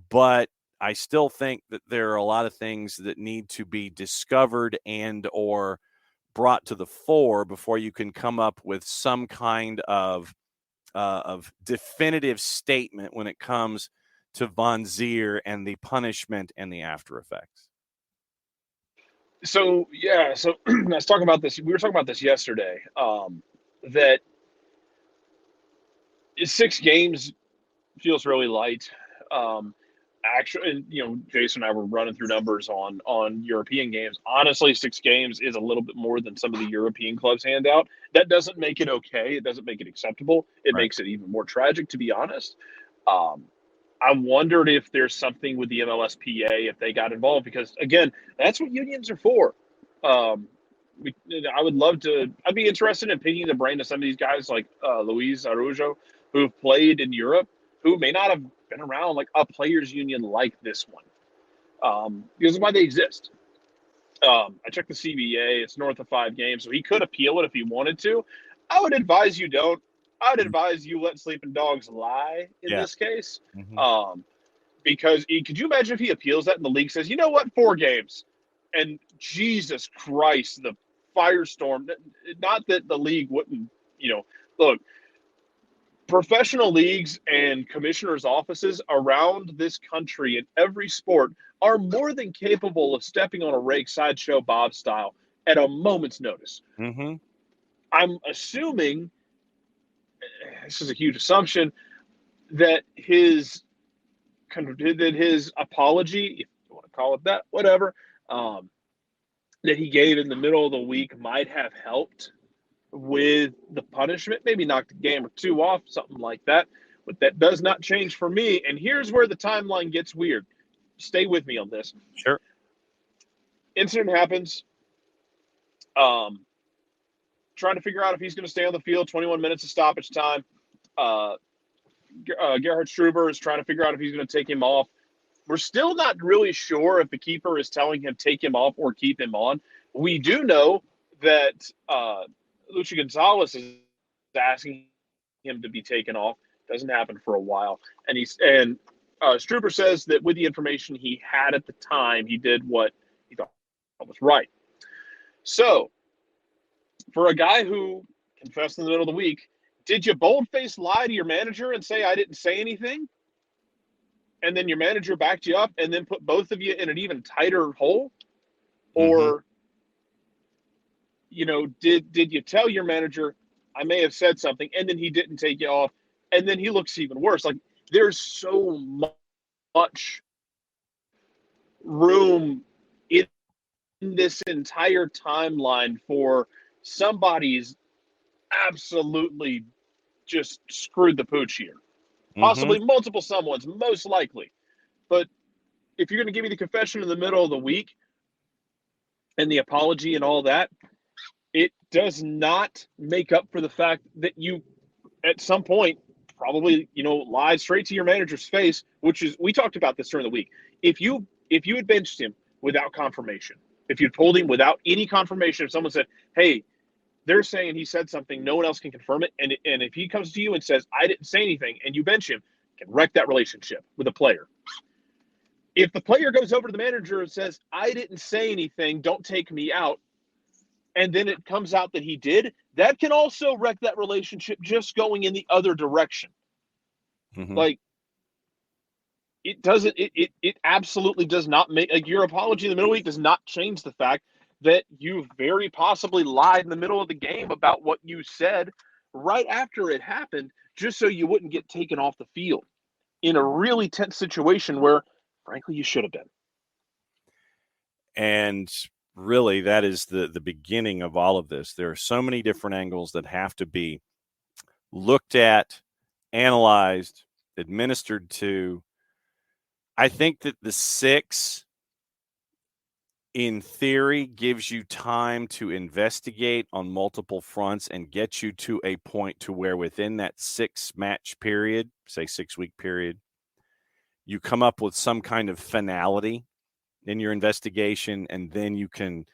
But I still think that there are a lot of things that need to be discovered and or brought to the fore before you can come up with some kind of definitive statement when it comes to Van Zier and the punishment and the after effects. So let's talk about this. We were talking about this yesterday. That 6 games feels really light. Actually, Jason and I were running through numbers on European games. Honestly, 6 games is a little bit more than some of the European clubs hand out. That doesn't make it okay. It doesn't make it acceptable. It makes it even more tragic, to be honest. I wondered if there's something with the MLSPA, if they got involved, because, again, that's what unions are for. I'd be interested in picking the brain of some of these guys like Luis Araujo, who've played in Europe, who may not have been around like a players union like this one. Because of why they exist. I checked the CBA. It's north of 5 games, so he could appeal it if he wanted to. I would advise you don't. I'd advise you let sleeping dogs lie in this case. Mm-hmm. Because could you imagine if he appeals that and the league says, you know what, 4 games? And Jesus Christ, the firestorm. Not that the league wouldn't, look, professional leagues and commissioners' offices around this country in every sport are more than capable of stepping on a rake sideshow Bob style at a moment's notice. Mm-hmm. I'm assuming this is a huge assumption, that his apology, if you want to call it that, whatever, that he gave in the middle of the week might have helped with the punishment, maybe knocked a game or two off, something like that. But that does not change for me. And here's where the timeline gets weird. Stay with me on this. Sure. Incident happens. Trying to figure out if he's going to stay on the field. 21 minutes of stoppage time. Gerhard Struber is trying to figure out if he's going to take him off. We're still not really sure if the keeper is telling him take him off or keep him on. We do know that Luchi Gonzalez is asking him to be taken off. Doesn't happen for a while. And Struber says that with the information he had at the time, he did what he thought was right. So, for a guy who confessed in the middle of the week, did you boldface lie to your manager and say, I didn't say anything? And then your manager backed you up and then put both of you in an even tighter hole? Or, did you tell your manager, I may have said something, and then he didn't take you off, and then he looks even worse? Like, there's so much room in this entire timeline for somebody's absolutely just screwed the pooch here. Possibly multiple someone's, most likely. But if you're going to give me the confession in the middle of the week and the apology and all that, it does not make up for the fact that you, at some point, probably, lied straight to your manager's face, which is, we talked about this during the week. If you had benched him without confirmation, if you told him without any confirmation, if someone said, hey, they're saying he said something, no one else can confirm it, and if he comes to you and says, I didn't say anything, and you bench him, can wreck that relationship with a player. If the player goes over to the manager and says, I didn't say anything, don't take me out, and then it comes out that he did, that can also wreck that relationship just going in the other direction. Like, it doesn't, it absolutely does not make, like, your apology in the middle of the week does not change the fact that you very possibly lied in the middle of the game about what you said right after it happened, just so you wouldn't get taken off the field in a really tense situation where, frankly, you should have been. And really, that is the beginning of all of this. There are so many different angles that have to be looked at, analyzed, administered to. I think that the 6, in theory, gives you time to investigate on multiple fronts and get you to a point to where within that 6-match period, say 6-week period, you come up with some kind of finality in your investigation, and then you can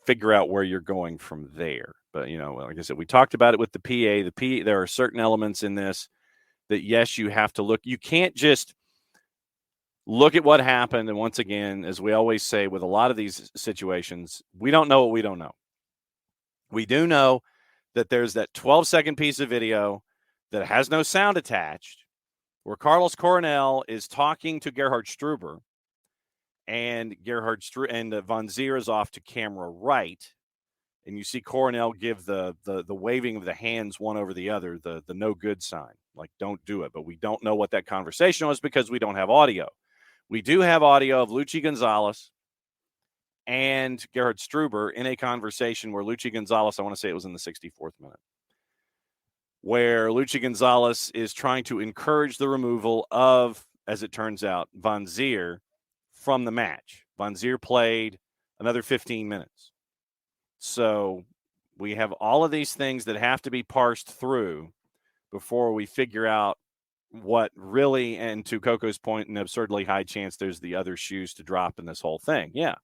figure out where you're going from there. But, like I said, we talked about it with the PA. There are certain elements in this that, yes, you have to look. You can't just look at what happened. And once again, as we always say with a lot of these situations, we don't know what we don't know. We do know that there's that 12-second piece of video that has no sound attached where Carlos Coronel is talking to Gerhard Struber, and Von Zier is off to camera right. And you see Coronel give the waving of the hands one over the other, the no good sign, like don't do it. But we don't know what that conversation was because we don't have audio. We do have audio of Luchi Gonzalez and Gerhard Struber in a conversation where Luchi Gonzalez, I want to say it was in the 64th minute, where Luchi Gonzalez is trying to encourage the removal of, as it turns out, Von Zier from the match. Von Zier played another 15 minutes. So we have all of these things that have to be parsed through before we figure out what really, and to Coco's point, an absurdly high chance there's the other shoes to drop in this whole thing. Yeah.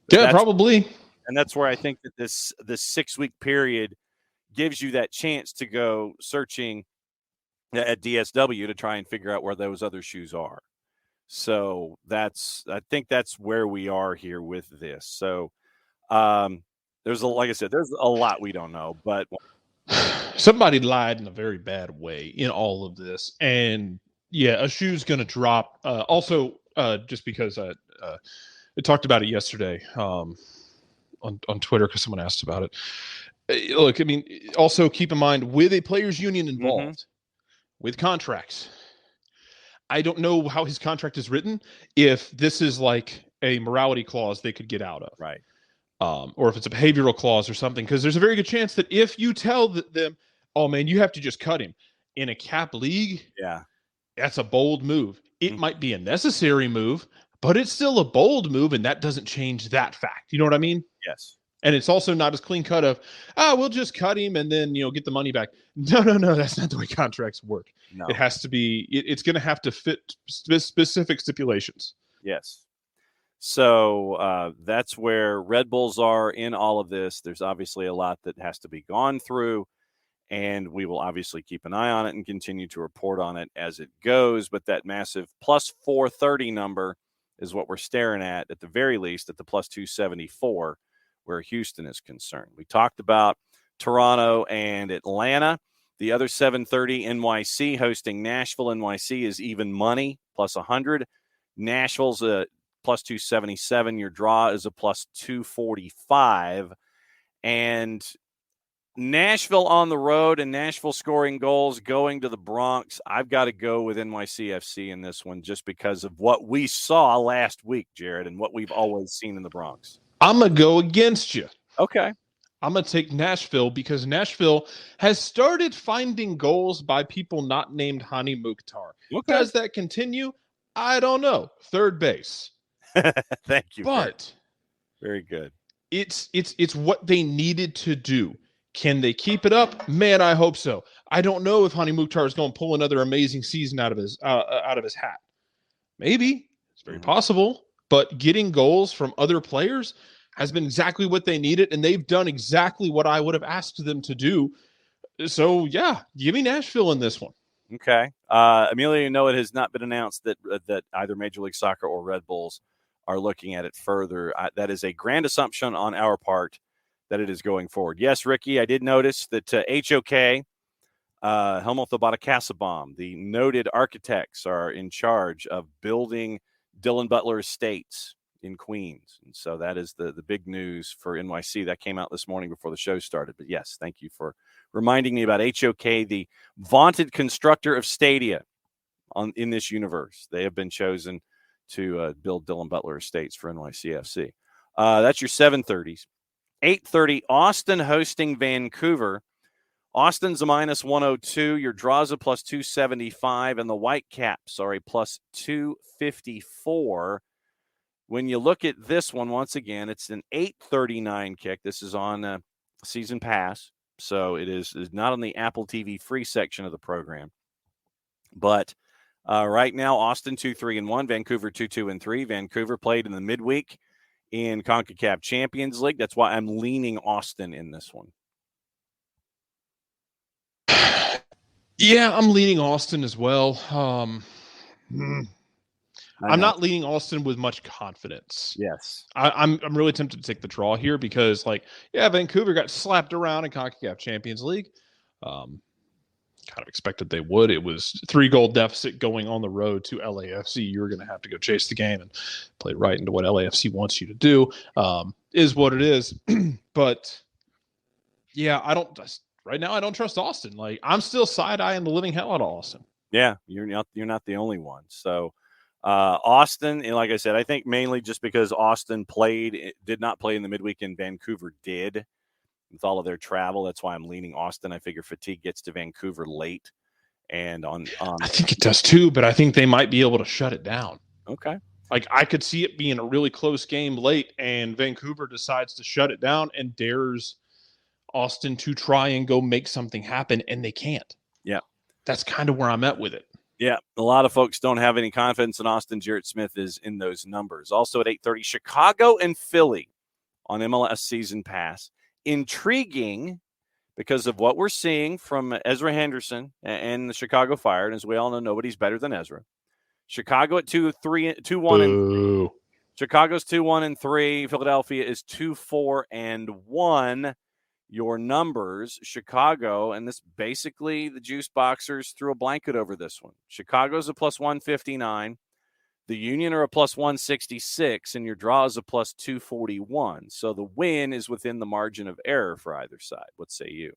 Yeah, probably. And that's where I think that this 6-week period gives you that chance to go searching at DSW to try and figure out where those other shoes are. So I think that's where we are here with this. So like I said, there's a lot we don't know, but somebody lied in a very bad way in all of this. And yeah, a shoe's going to drop. Also, just because I talked about it yesterday on Twitter because someone asked about it. Look, I mean, also keep in mind with a players' union involved, with contracts. I don't know how his contract is written. If this is like a morality clause they could get out of, Right. Or if it's a behavioral clause or something, because there's a very good chance that if you tell them, "Oh man, you have to just cut him," in a cap league, Yeah. that's a bold move. It Mhm. might be a necessary move, but it's still a bold move, and that doesn't change that fact. You know what I mean? Yes. And it's also not as clean cut of, we'll just cut him and then get the money back. No, that's not the way contracts work. No. It has to be. It's going to have to fit specific stipulations. Yes. So that's where Red Bulls are in all of this. There's obviously a lot that has to be gone through, and we will obviously keep an eye on it and continue to report on it as it goes. But that massive plus 430 number is what we're staring at the very least, at the plus 274, where Houston is concerned. We talked about Toronto and Atlanta. The other 730, NYC hosting Nashville. NYC is even money, plus 100. Nashville's a plus 277. Your draw is a plus 245. And Nashville on the road and Nashville scoring goals going to the Bronx. I've got to go with NYCFC in this one just because of what we saw last week, Jared, and what we've always seen in the Bronx. I'm going to go against you. Okay. I'm going to take Nashville because Nashville has started finding goals by people not named Hani Mukhtar. Okay. Does that continue? I don't know. Third base. Thank you. But very good. It's what they needed to do. Can they keep it up? Man, I hope so. I don't know if Hani Mukhtar is going to pull another amazing season out of his hat. Maybe. It's very possible. But getting goals from other players has been exactly what they needed, and they've done exactly what I would have asked them to do. So, yeah, give me Nashville in this one. Okay. Amelia, it has not been announced that either Major League Soccer or Red Bulls are looking at it further. That is a grand assumption on our part that it is going forward. Yes, Ricky, I did notice that HOK, Helmuth Obata-Casabom, the noted architects, are in charge of building Dylan Butler Estates in Queens. And so that is the big news for NYC. That came out this morning before the show started. But yes, thank you for reminding me about HOK, the vaunted constructor of stadia in this universe. They have been chosen to build Dylan Butler Estates for NYCFC. That's your 730s. 8:30, Austin hosting Vancouver. Austin's a minus 102. Your draws a plus 275, and the Whitecaps are a plus 254. When you look at this one, once again, it's an 8:39 kick. This is on season pass, so it is not on the Apple TV free section of the program. But right now, Austin 2-3-1, Vancouver 2-2-3. Vancouver played in the midweek in CONCACAF Champions League. That's why I'm leaning Austin in this one. Yeah, I'm leaning Austin as well. I'm not leaning Austin with much confidence. Yes. I'm really tempted to take the draw here because, Vancouver got slapped around in CONCACAF Champions League. Kind of expected they would. It was 3-goal deficit going on the road to LAFC. You're going to have to go chase the game and play right into what LAFC wants you to do. Is what it is. But, yeah, right now I don't trust Austin. I'm still side-eyeing the living hell out of Austin. Yeah, you're not the only one. So, Austin, and like I said, I think mainly just because Austin did not play in the midweek and Vancouver did with all of their travel. That's why I'm leaning Austin. I figure fatigue gets to Vancouver late. And I think it does too, but I think they might be able to shut it down. Okay. I could see it being a really close game late and Vancouver decides to shut it down and dares Austin to try and go make something happen, and they can't. Yeah. That's kind of where I'm at with it. Yeah, a lot of folks don't have any confidence in Austin. Jarrett Smith is in those numbers. Also at 8:30, Chicago and Philly on MLS Season Pass. Intriguing because of what we're seeing from Ezra Henderson and the Chicago Fire. And as we all know, nobody's better than Ezra. Chicago at 2-1. Chicago's 2-1-3. Philadelphia is 2-4-1. Your numbers, Chicago, and this basically the Juice Boxers threw a blanket over this one. Chicago's a plus 159. The Union are a plus 166, and your draw is a plus 241. So the win is within the margin of error for either side. What say you?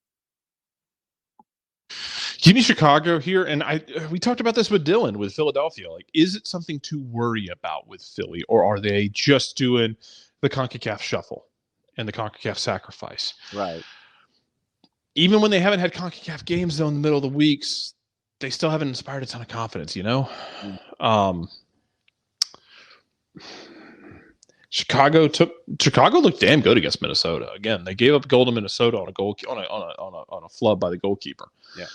Give me Chicago here, and we talked about this with Dylan with Philadelphia. Like, is it something to worry about with Philly, or are they just doing the CONCACAF shuffle and the CONCACAF sacrifice? Right. Even when they haven't had CONCACAF games though in the middle of the weeks, they still haven't inspired a ton of confidence. Chicago looked damn good against Minnesota. Again, they gave up a goal to Minnesota on a goal on a flub by the goalkeeper. Yeah.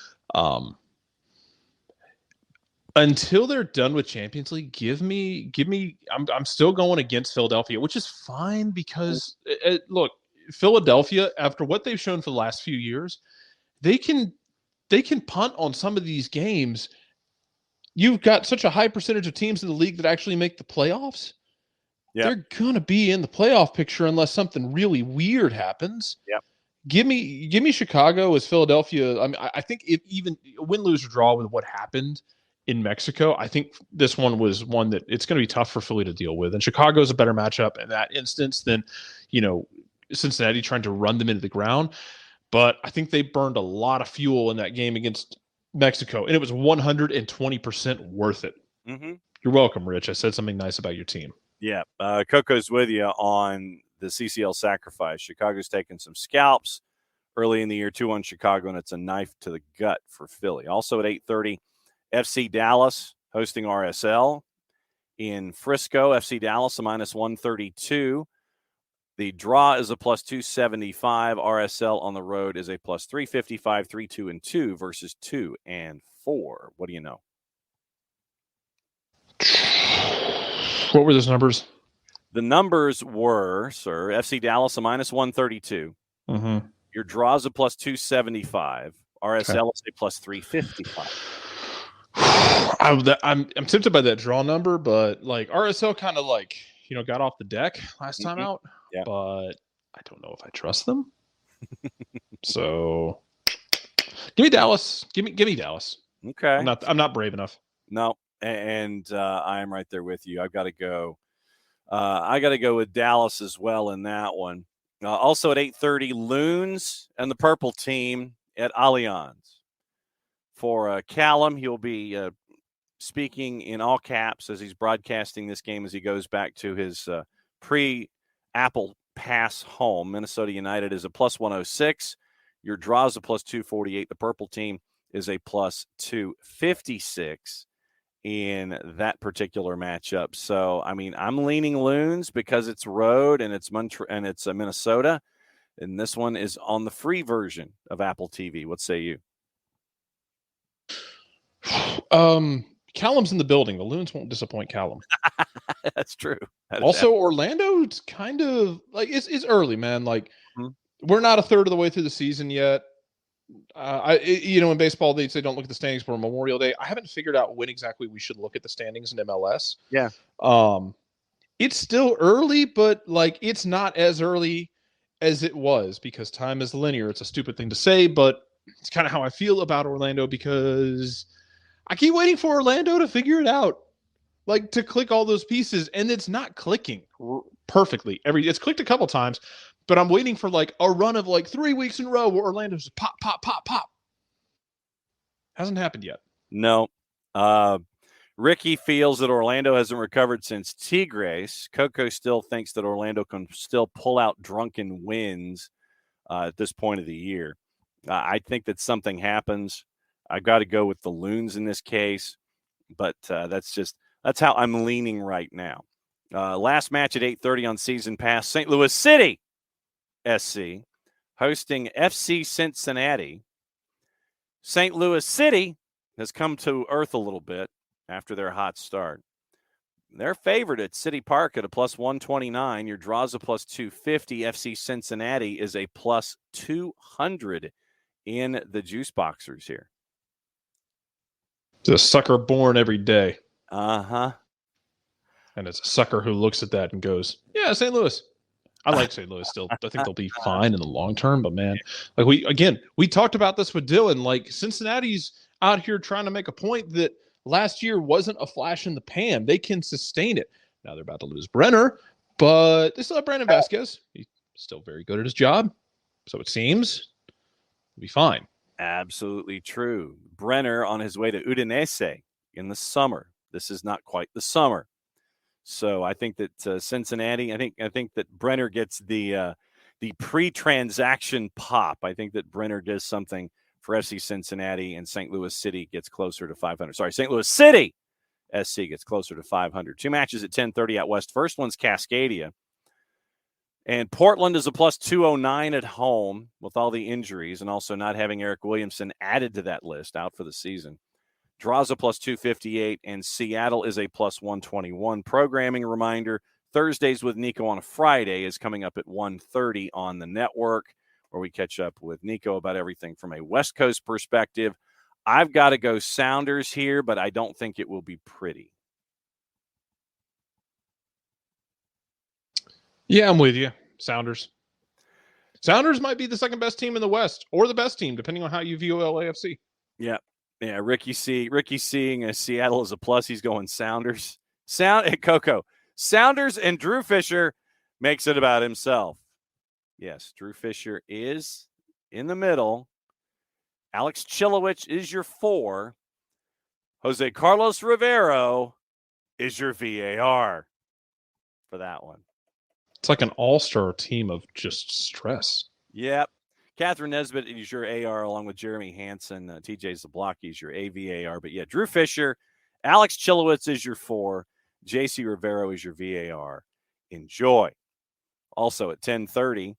Until they're done with Champions League, give me. I'm still going against Philadelphia, which is fine because look, Philadelphia, after what they've shown for the last few years, they can punt on some of these games. You've got such a high percentage of teams in the league that actually make the playoffs. Yep. They're going to be in the playoff picture unless something really weird happens. Yeah. Give me Chicago as Philadelphia. I mean, I think if even win, lose, or draw with what happened in Mexico, I think this one was one that it's going to be tough for Philly to deal with. And Chicago's a better matchup in that instance than, Cincinnati trying to run them into the ground. But I think they burned a lot of fuel in that game against Mexico, and it was 120% worth it. Mm-hmm. You're welcome, Rich. I said something nice about your team. Yeah. Coco's with you on the CCL sacrifice. Chicago's taking some scalps early in the year, 2-1 Chicago, and it's a knife to the gut for Philly. Also at 8:30, FC Dallas hosting RSL in Frisco. FC Dallas a minus 132. The draw is a plus 275. RSL on the road is a plus 355, 3-2 and 2 versus 2 and 4. What do you know? What were those numbers? The numbers were, sir, FC Dallas a minus 132. Mm-hmm. Your draw is a plus 275. RSL is a plus 355. I'm tempted by that draw number, but like RSL kind of like got off the deck last time out. Yeah. But I don't know if I trust them. So give me Dallas. Give me Dallas. Okay. I'm not brave enough. No, and I am right there with you. I've got to go. I got to go with Dallas as well in that one. Also at 8:30, Loons and the Purple Team at Allianz. For Callum, he'll be speaking in all caps as he's broadcasting this game as he goes back to his pre-Apple Pass home. Minnesota United is a plus 106. Your draw is a plus 248. The Purple Team is a plus 256 in that particular matchup. So, I mean, I'm leaning Loons because it's road and it's Minnesota. And this one is on the free version of Apple TV. What say you? Callum's in the building. The Loons won't disappoint Callum. That's true. Also, Orlando, it's kind of like it's early, man. Like we're not a third of the way through the season yet. In baseball, they say don't look at the standings for Memorial Day. I haven't figured out when exactly we should look at the standings in MLS. Yeah. It's still early, but like it's not as early as it was because time is linear. It's a stupid thing to say, but it's kind of how I feel about Orlando because I keep waiting for Orlando to figure it out, like to click all those pieces, and it's not clicking perfectly. It's clicked a couple times, but I'm waiting for like a run of like 3 weeks in a row where Orlando's just pop, pop, pop, pop. Hasn't happened yet. No. Ricky feels that Orlando hasn't recovered since Tigres. Coco still thinks that Orlando can still pull out drunken wins at this point of the year. I think that something happens. I've got to go with the Loons in this case, but that's how I'm leaning right now. Last match at 8:30 on Season Pass, St. Louis City SC hosting FC Cincinnati. St. Louis City has come to earth a little bit after their hot start. They're favored at City Park at a plus 129. Your draw's a plus 250. FC Cincinnati is a plus 200 in the Juice Boxers here. It's a sucker born every day. Uh-huh. And it's a sucker who looks at that and goes, yeah, St. Louis. I like St. Louis still. I think they'll be fine in the long term, but man, like we talked about this with Dylan, like Cincinnati's out here trying to make a point that last year wasn't a flash in the pan. They can sustain it. Now they're about to lose Brenner, but they still have Brandon Vasquez. He's still very good at his job. So it seems he'll be fine. Absolutely true. Brenner on his way to Udinese in the summer. This is not quite the summer. So I think that Cincinnati, I think that Brenner gets the pre-transaction pop. I think that Brenner does something for FC Cincinnati, and St. Louis City gets closer to 500. Sorry, St. Louis City SC gets closer to 500. 2 matches at 10:30 out west. First one's Cascadia. And Portland is a plus 209 at home with all the injuries and also not having Eric Williamson added to that list, out for the season. Draws a plus 258, and Seattle is a plus 121. Programming reminder, Thursdays with Nico on a Friday is coming up at 1:30 on the network, where we catch up with Nico about everything from a West Coast perspective. I've got to go Sounders here, but I don't think it will be pretty. Yeah, I'm with you. Sounders. Sounders might be the second best team in the West, or the best team, depending on how you view LAFC. Yeah. Ricky seeing Seattle as a plus. He's going Sounders. Coco. Sounders and Drew Fisher makes it about himself. Yes, Drew Fisher is in the middle. Alex Chilowich is your 4. Jose Carlos Rivero is your VAR for that one. It's like an all-star team of just stress. Yep. Catherine Nesbitt is your AR along with Jeremy Hansen. TJ Zablocki is your AVAR. But yeah, Drew Fisher, Alex Chilowitz is your 4. JC Rivero is your VAR. Enjoy. Also at 10:30,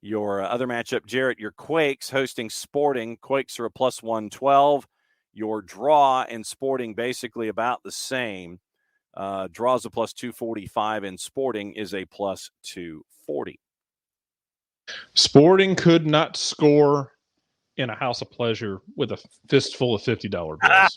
your other matchup, Jarrett, your Quakes hosting Sporting. Quakes are a plus 112. Your draw and Sporting basically about the same. Draws a plus 245, and Sporting is a plus 240. Sporting could not score in a house of pleasure with a fistful of $50 bills.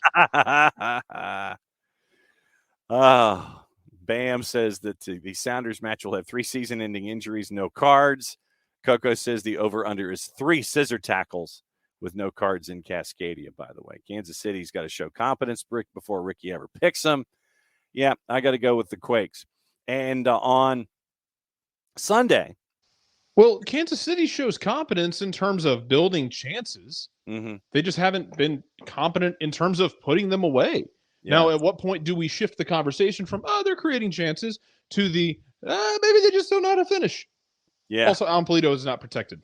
Bam says that the Sounders match will have 3 season-ending injuries, no cards. Coco says the over-under is 3 scissor tackles with no cards in Cascadia, by the way. Kansas City's got to show competence before Ricky ever picks them. Yeah, I got to go with the Quakes. And on Sunday. Well, Kansas City shows competence in terms of building chances. Mm-hmm. They just haven't been competent in terms of putting them away. Yeah. Now, at what point do we shift the conversation from, they're creating chances, to the, maybe they just don't know how to finish? Yeah. Also, Polito is not protected.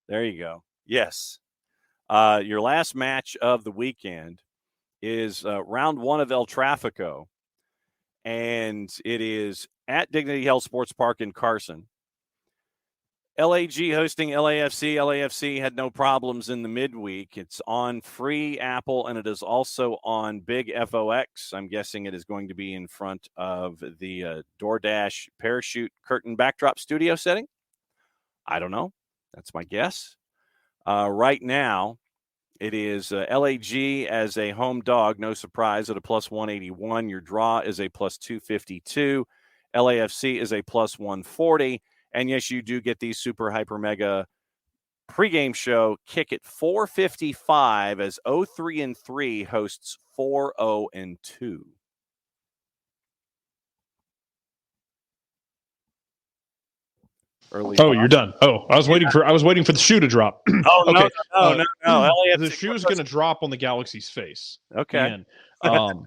There you go. Yes. Your last match of the weekend is round 1 of El Tráfico. And it is at Dignity Health Sports Park in Carson. LAG hosting LAFC. LAFC had no problems in the midweek. It's on free Apple, and it is also on Big FOX. I'm guessing it is going to be in front of the DoorDash parachute curtain backdrop studio setting. I don't know. That's my guess. Right now, it is LAG as a home dog, no surprise, at a plus 181. Your draw is a plus 252. LAFC is a plus 140. And yes, you do get the super hyper mega pregame show kick at 4:55 as 0-3-3 hosts 4-0-2. Early you're done. I was waiting for the shoe to drop. Okay. No. The shoe's going to drop on the Galaxy's face. Okay. And,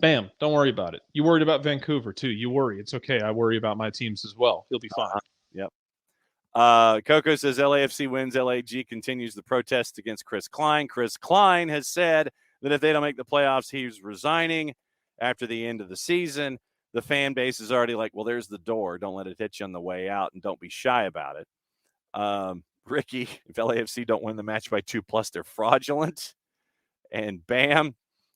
bam, don't worry about it. You worried about Vancouver too. You worry. It's okay. I worry about my teams as well. You'll be fine. Yep. Coco says LAFC wins. LAG continues the protest against Chris Klein. Chris Klein has said that if they don't make the playoffs, he's resigning after the end of the season. The fan base is already like, well, there's the door. Don't let it hit you on the way out, and don't be shy about it. Ricky, if LAFC don't win the match by 2+, they're fraudulent. And bam,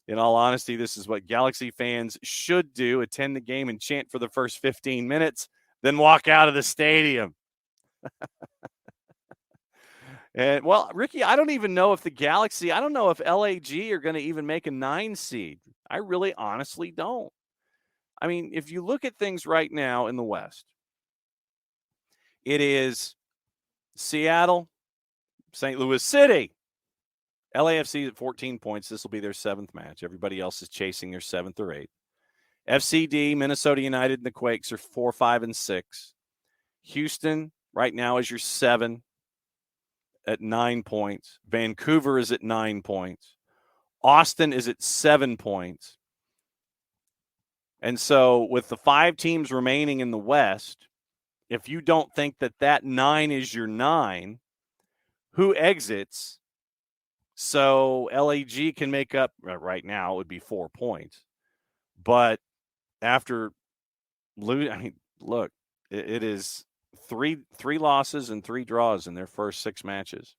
in all honesty, this is what Galaxy fans should do. Attend the game and chant for the first 15 minutes, then walk out of the stadium. And, well, Ricky, I don't even know if the Galaxy, I don't know if LAG are going to even make a 9 seed. I really honestly don't. I mean, if you look at things right now in the West, it is Seattle, St. Louis City, LAFC at 14 points. This will be their 7th match. Everybody else is chasing their 7th or 8th. FCD, Minnesota United, and the Quakes are 4, 5, and 6. Houston right now is your 7 at 9 points. Vancouver is at 9 points. Austin is at 7 points. And so with the 5 teams remaining in the West, if you don't think that 9 is your 9, who exits? So LAG can make up, right now it would be 4 points. But after losing, I mean, look, it is three losses and 3 draws in their first 6 matches.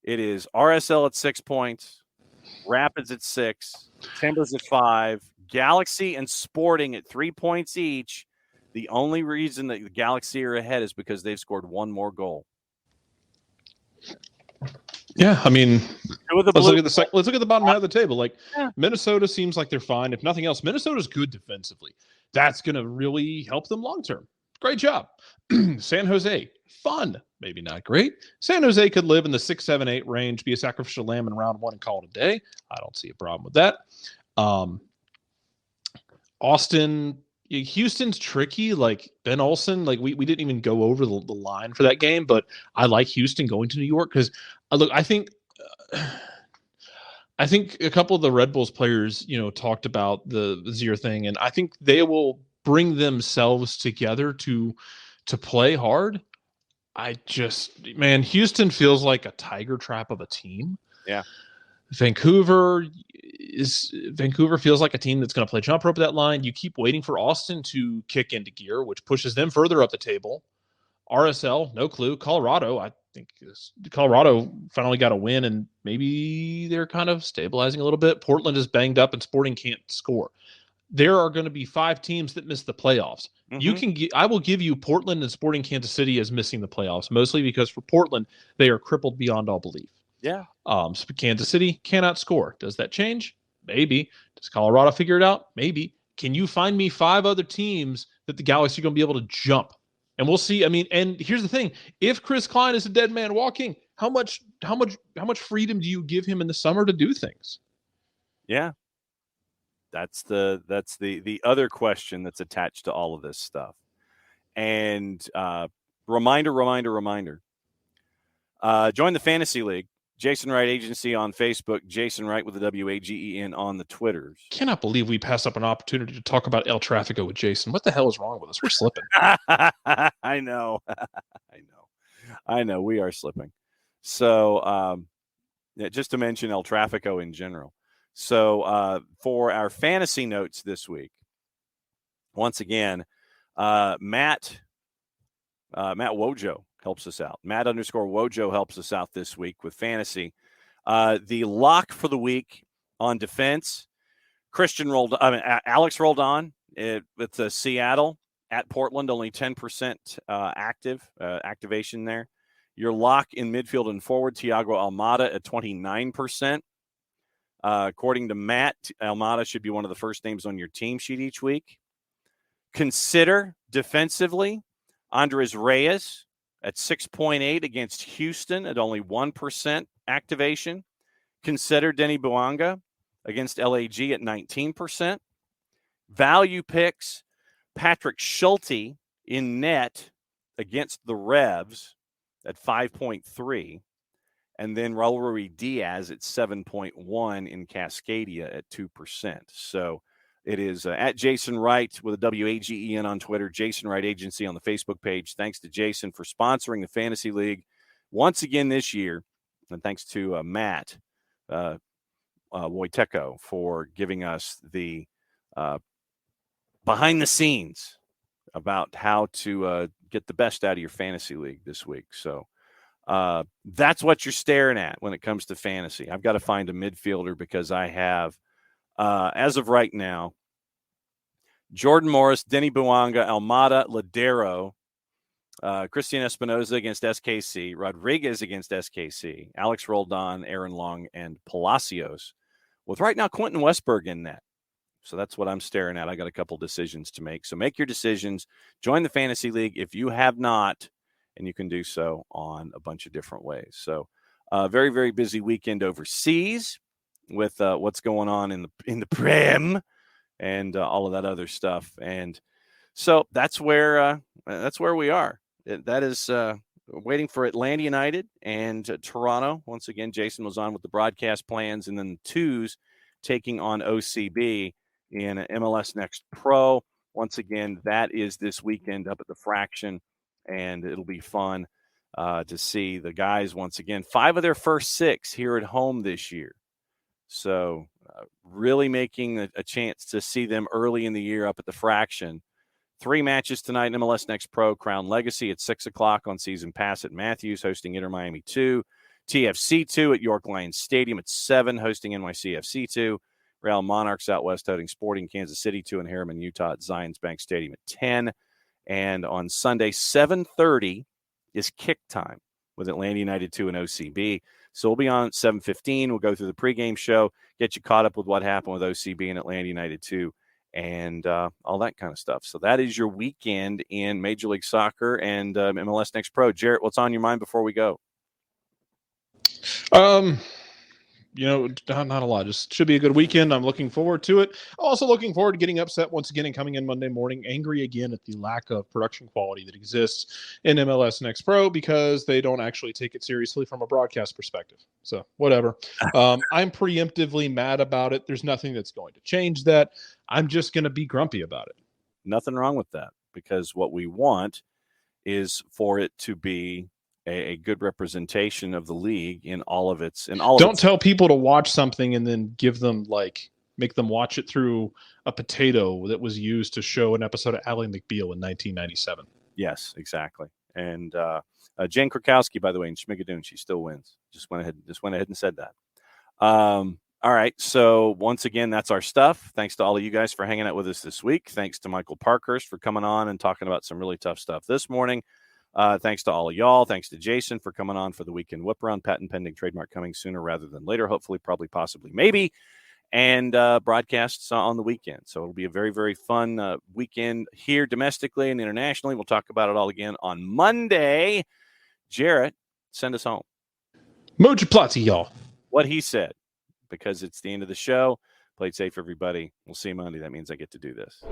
It is RSL at 6 points, Rapids at 6, Timbers at 5, Galaxy and Sporting at 3 points each. The only reason that the Galaxy are ahead is because they've scored 1 more goal. Yeah, I mean, let's look at the bottom half of the table. Like, yeah. Minnesota seems like they're fine. If nothing else, Minnesota's good defensively. That's going to really help them long term. Great job. San Jose, fun, maybe not great. San Jose could live in the 6, 7, 8 range, be a sacrificial lamb in round 1 and call it a day. I don't see a problem with that. Austin, Houston's tricky. Like Ben Olsen, like we didn't even go over the line for that game, but I like Houston going to New York because look, I think a couple of the Red Bulls players, talked about the Zier thing, and I think they will bring themselves together to play hard. Houston feels like a tiger trap of a team. Yeah. Vancouver feels like a team that's going to play jump rope at that line. You keep waiting for Austin to kick into gear, which pushes them further up the table. RSL, no clue. Colorado, I think Colorado finally got a win, and maybe they're kind of stabilizing a little bit. Portland is banged up, and Sporting can't score. There are going to be 5 teams that miss the playoffs. Mm-hmm. I will give you Portland and Sporting Kansas City as missing the playoffs, mostly because for Portland, they are crippled beyond all belief. Yeah. Kansas City cannot score. Does that change? Maybe. Does Colorado figure it out? Maybe. Can you find me 5 other teams that the Galaxy are going to be able to jump? And we'll see. I mean, and here's the thing: if Chris Klein is a dead man walking, how much freedom do you give him in the summer to do things? Yeah. That's the other question that's attached to all of this stuff. And reminder. Join the Fantasy League. Jason Wright Agency on Facebook. Jason Wright with the WAGEN on the Twitters. Cannot believe we passed up an opportunity to talk about El Tráfico with Jason. What the hell is wrong with us? We're slipping. I know. We are slipping. So just to mention El Tráfico in general. So for our fantasy notes this week, once again, Matt Wojo helps us out. Matt_Wojo helps us out this week with fantasy. The lock for the week on defense, Alex Roldan with Seattle at Portland, only 10% activation there. Your lock in midfield and forward, Thiago Almada at 29%. According to Matt, Almada should be one of the first names on your team sheet each week. Consider defensively, Andres Reyes at 6.8 against Houston at only 1% activation. Consider Denny Buanga against LAG at 19%. Value picks, Patrick Schulte in net against the Revs at 5.3. And then Raul Ruiz-Diaz at 7.1 in Cascadia at 2%. So it is at Jason Wright with a WAGEN on Twitter, Jason Wright Agency on the Facebook page. Thanks to Jason for sponsoring the Fantasy League once again this year. And thanks to Matt Wojteko for giving us the behind the scenes about how to get the best out of your Fantasy League this week. So that's what you're staring at when it comes to fantasy. I've got to find a midfielder because I have, as of right now, Jordan Morris, Denny Buanga, Almada, Ladero, Christian Espinoza against SKC, Rodriguez against SKC, Alex Roldan, Aaron Long, and Palacios, with right now Quentin Westberg in net. So that's what I'm staring at. I got a couple decisions to make. So make your decisions. Join the Fantasy League if you have not, and you can do so on a bunch of different ways. So Very, very busy weekend overseas with what's going on in the Prem and all of that other stuff. And so that's where we are. That is waiting for Atlanta United and Toronto. Once again, Jason was on with the broadcast plans, and then the Twos taking on OCB in MLS Next Pro. Once again, that is this weekend up at the Fraction, and it'll be fun to see the guys once again. 5 of their first 6 here at home this year. So really making a chance to see them early in the year up at the Fraction. 3 matches tonight in MLS Next Pro. Crown Legacy at 6 o'clock on Season Pass at Matthews, hosting Inter Miami 2. TFC 2 at York Lions Stadium at 7, hosting NYCFC 2. Real Monarchs out west, hosting Sporting Kansas City 2 in Harriman, Utah at Zions Bank Stadium at 10. And on Sunday, 7:30 is kick time with Atlanta United 2 and OCB. So we'll be on at 7:15. We'll go through the pregame show, get you caught up with what happened with OCB and Atlanta United 2. And all that kind of stuff. So that is your weekend in Major League Soccer and MLS Next Pro. Jarrett, what's on your mind before we go? Not a lot. Just should be a good weekend. I'm looking forward to it. Also looking forward to getting upset once again and coming in Monday morning angry again at the lack of production quality that exists in MLS Next Pro because they don't actually take it seriously from a broadcast perspective. So whatever. I'm preemptively mad about it. There's nothing that's going to change that. I'm just going to be grumpy about it. Nothing wrong with that, because what we want is for it to be a good representation of the league in all of its. Don't tell people to watch something and then make them watch it through a potato that was used to show an episode of Ally McBeal in 1997. Yes, exactly. And Jen Krakowski, by the way, in Schmigadoon, she still wins. Just went ahead and said that. All right. So once again, that's our stuff. Thanks to all of you guys for hanging out with us this week. Thanks to Michael Parkhurst for coming on and talking about some really tough stuff this morning. Thanks to all of y'all. Thanks to Jason for coming on for the Weekend Whiparound. Patent pending, trademark coming sooner rather than later. Hopefully, probably, possibly, maybe. And broadcasts on the weekend. So it'll be a very, very fun weekend here domestically and internationally. We'll talk about it all again on Monday. Jarrett, send us home. Moja Plati, y'all. What he said, because it's the end of the show. Play it safe, everybody. We'll see you Monday. That means I get to do this.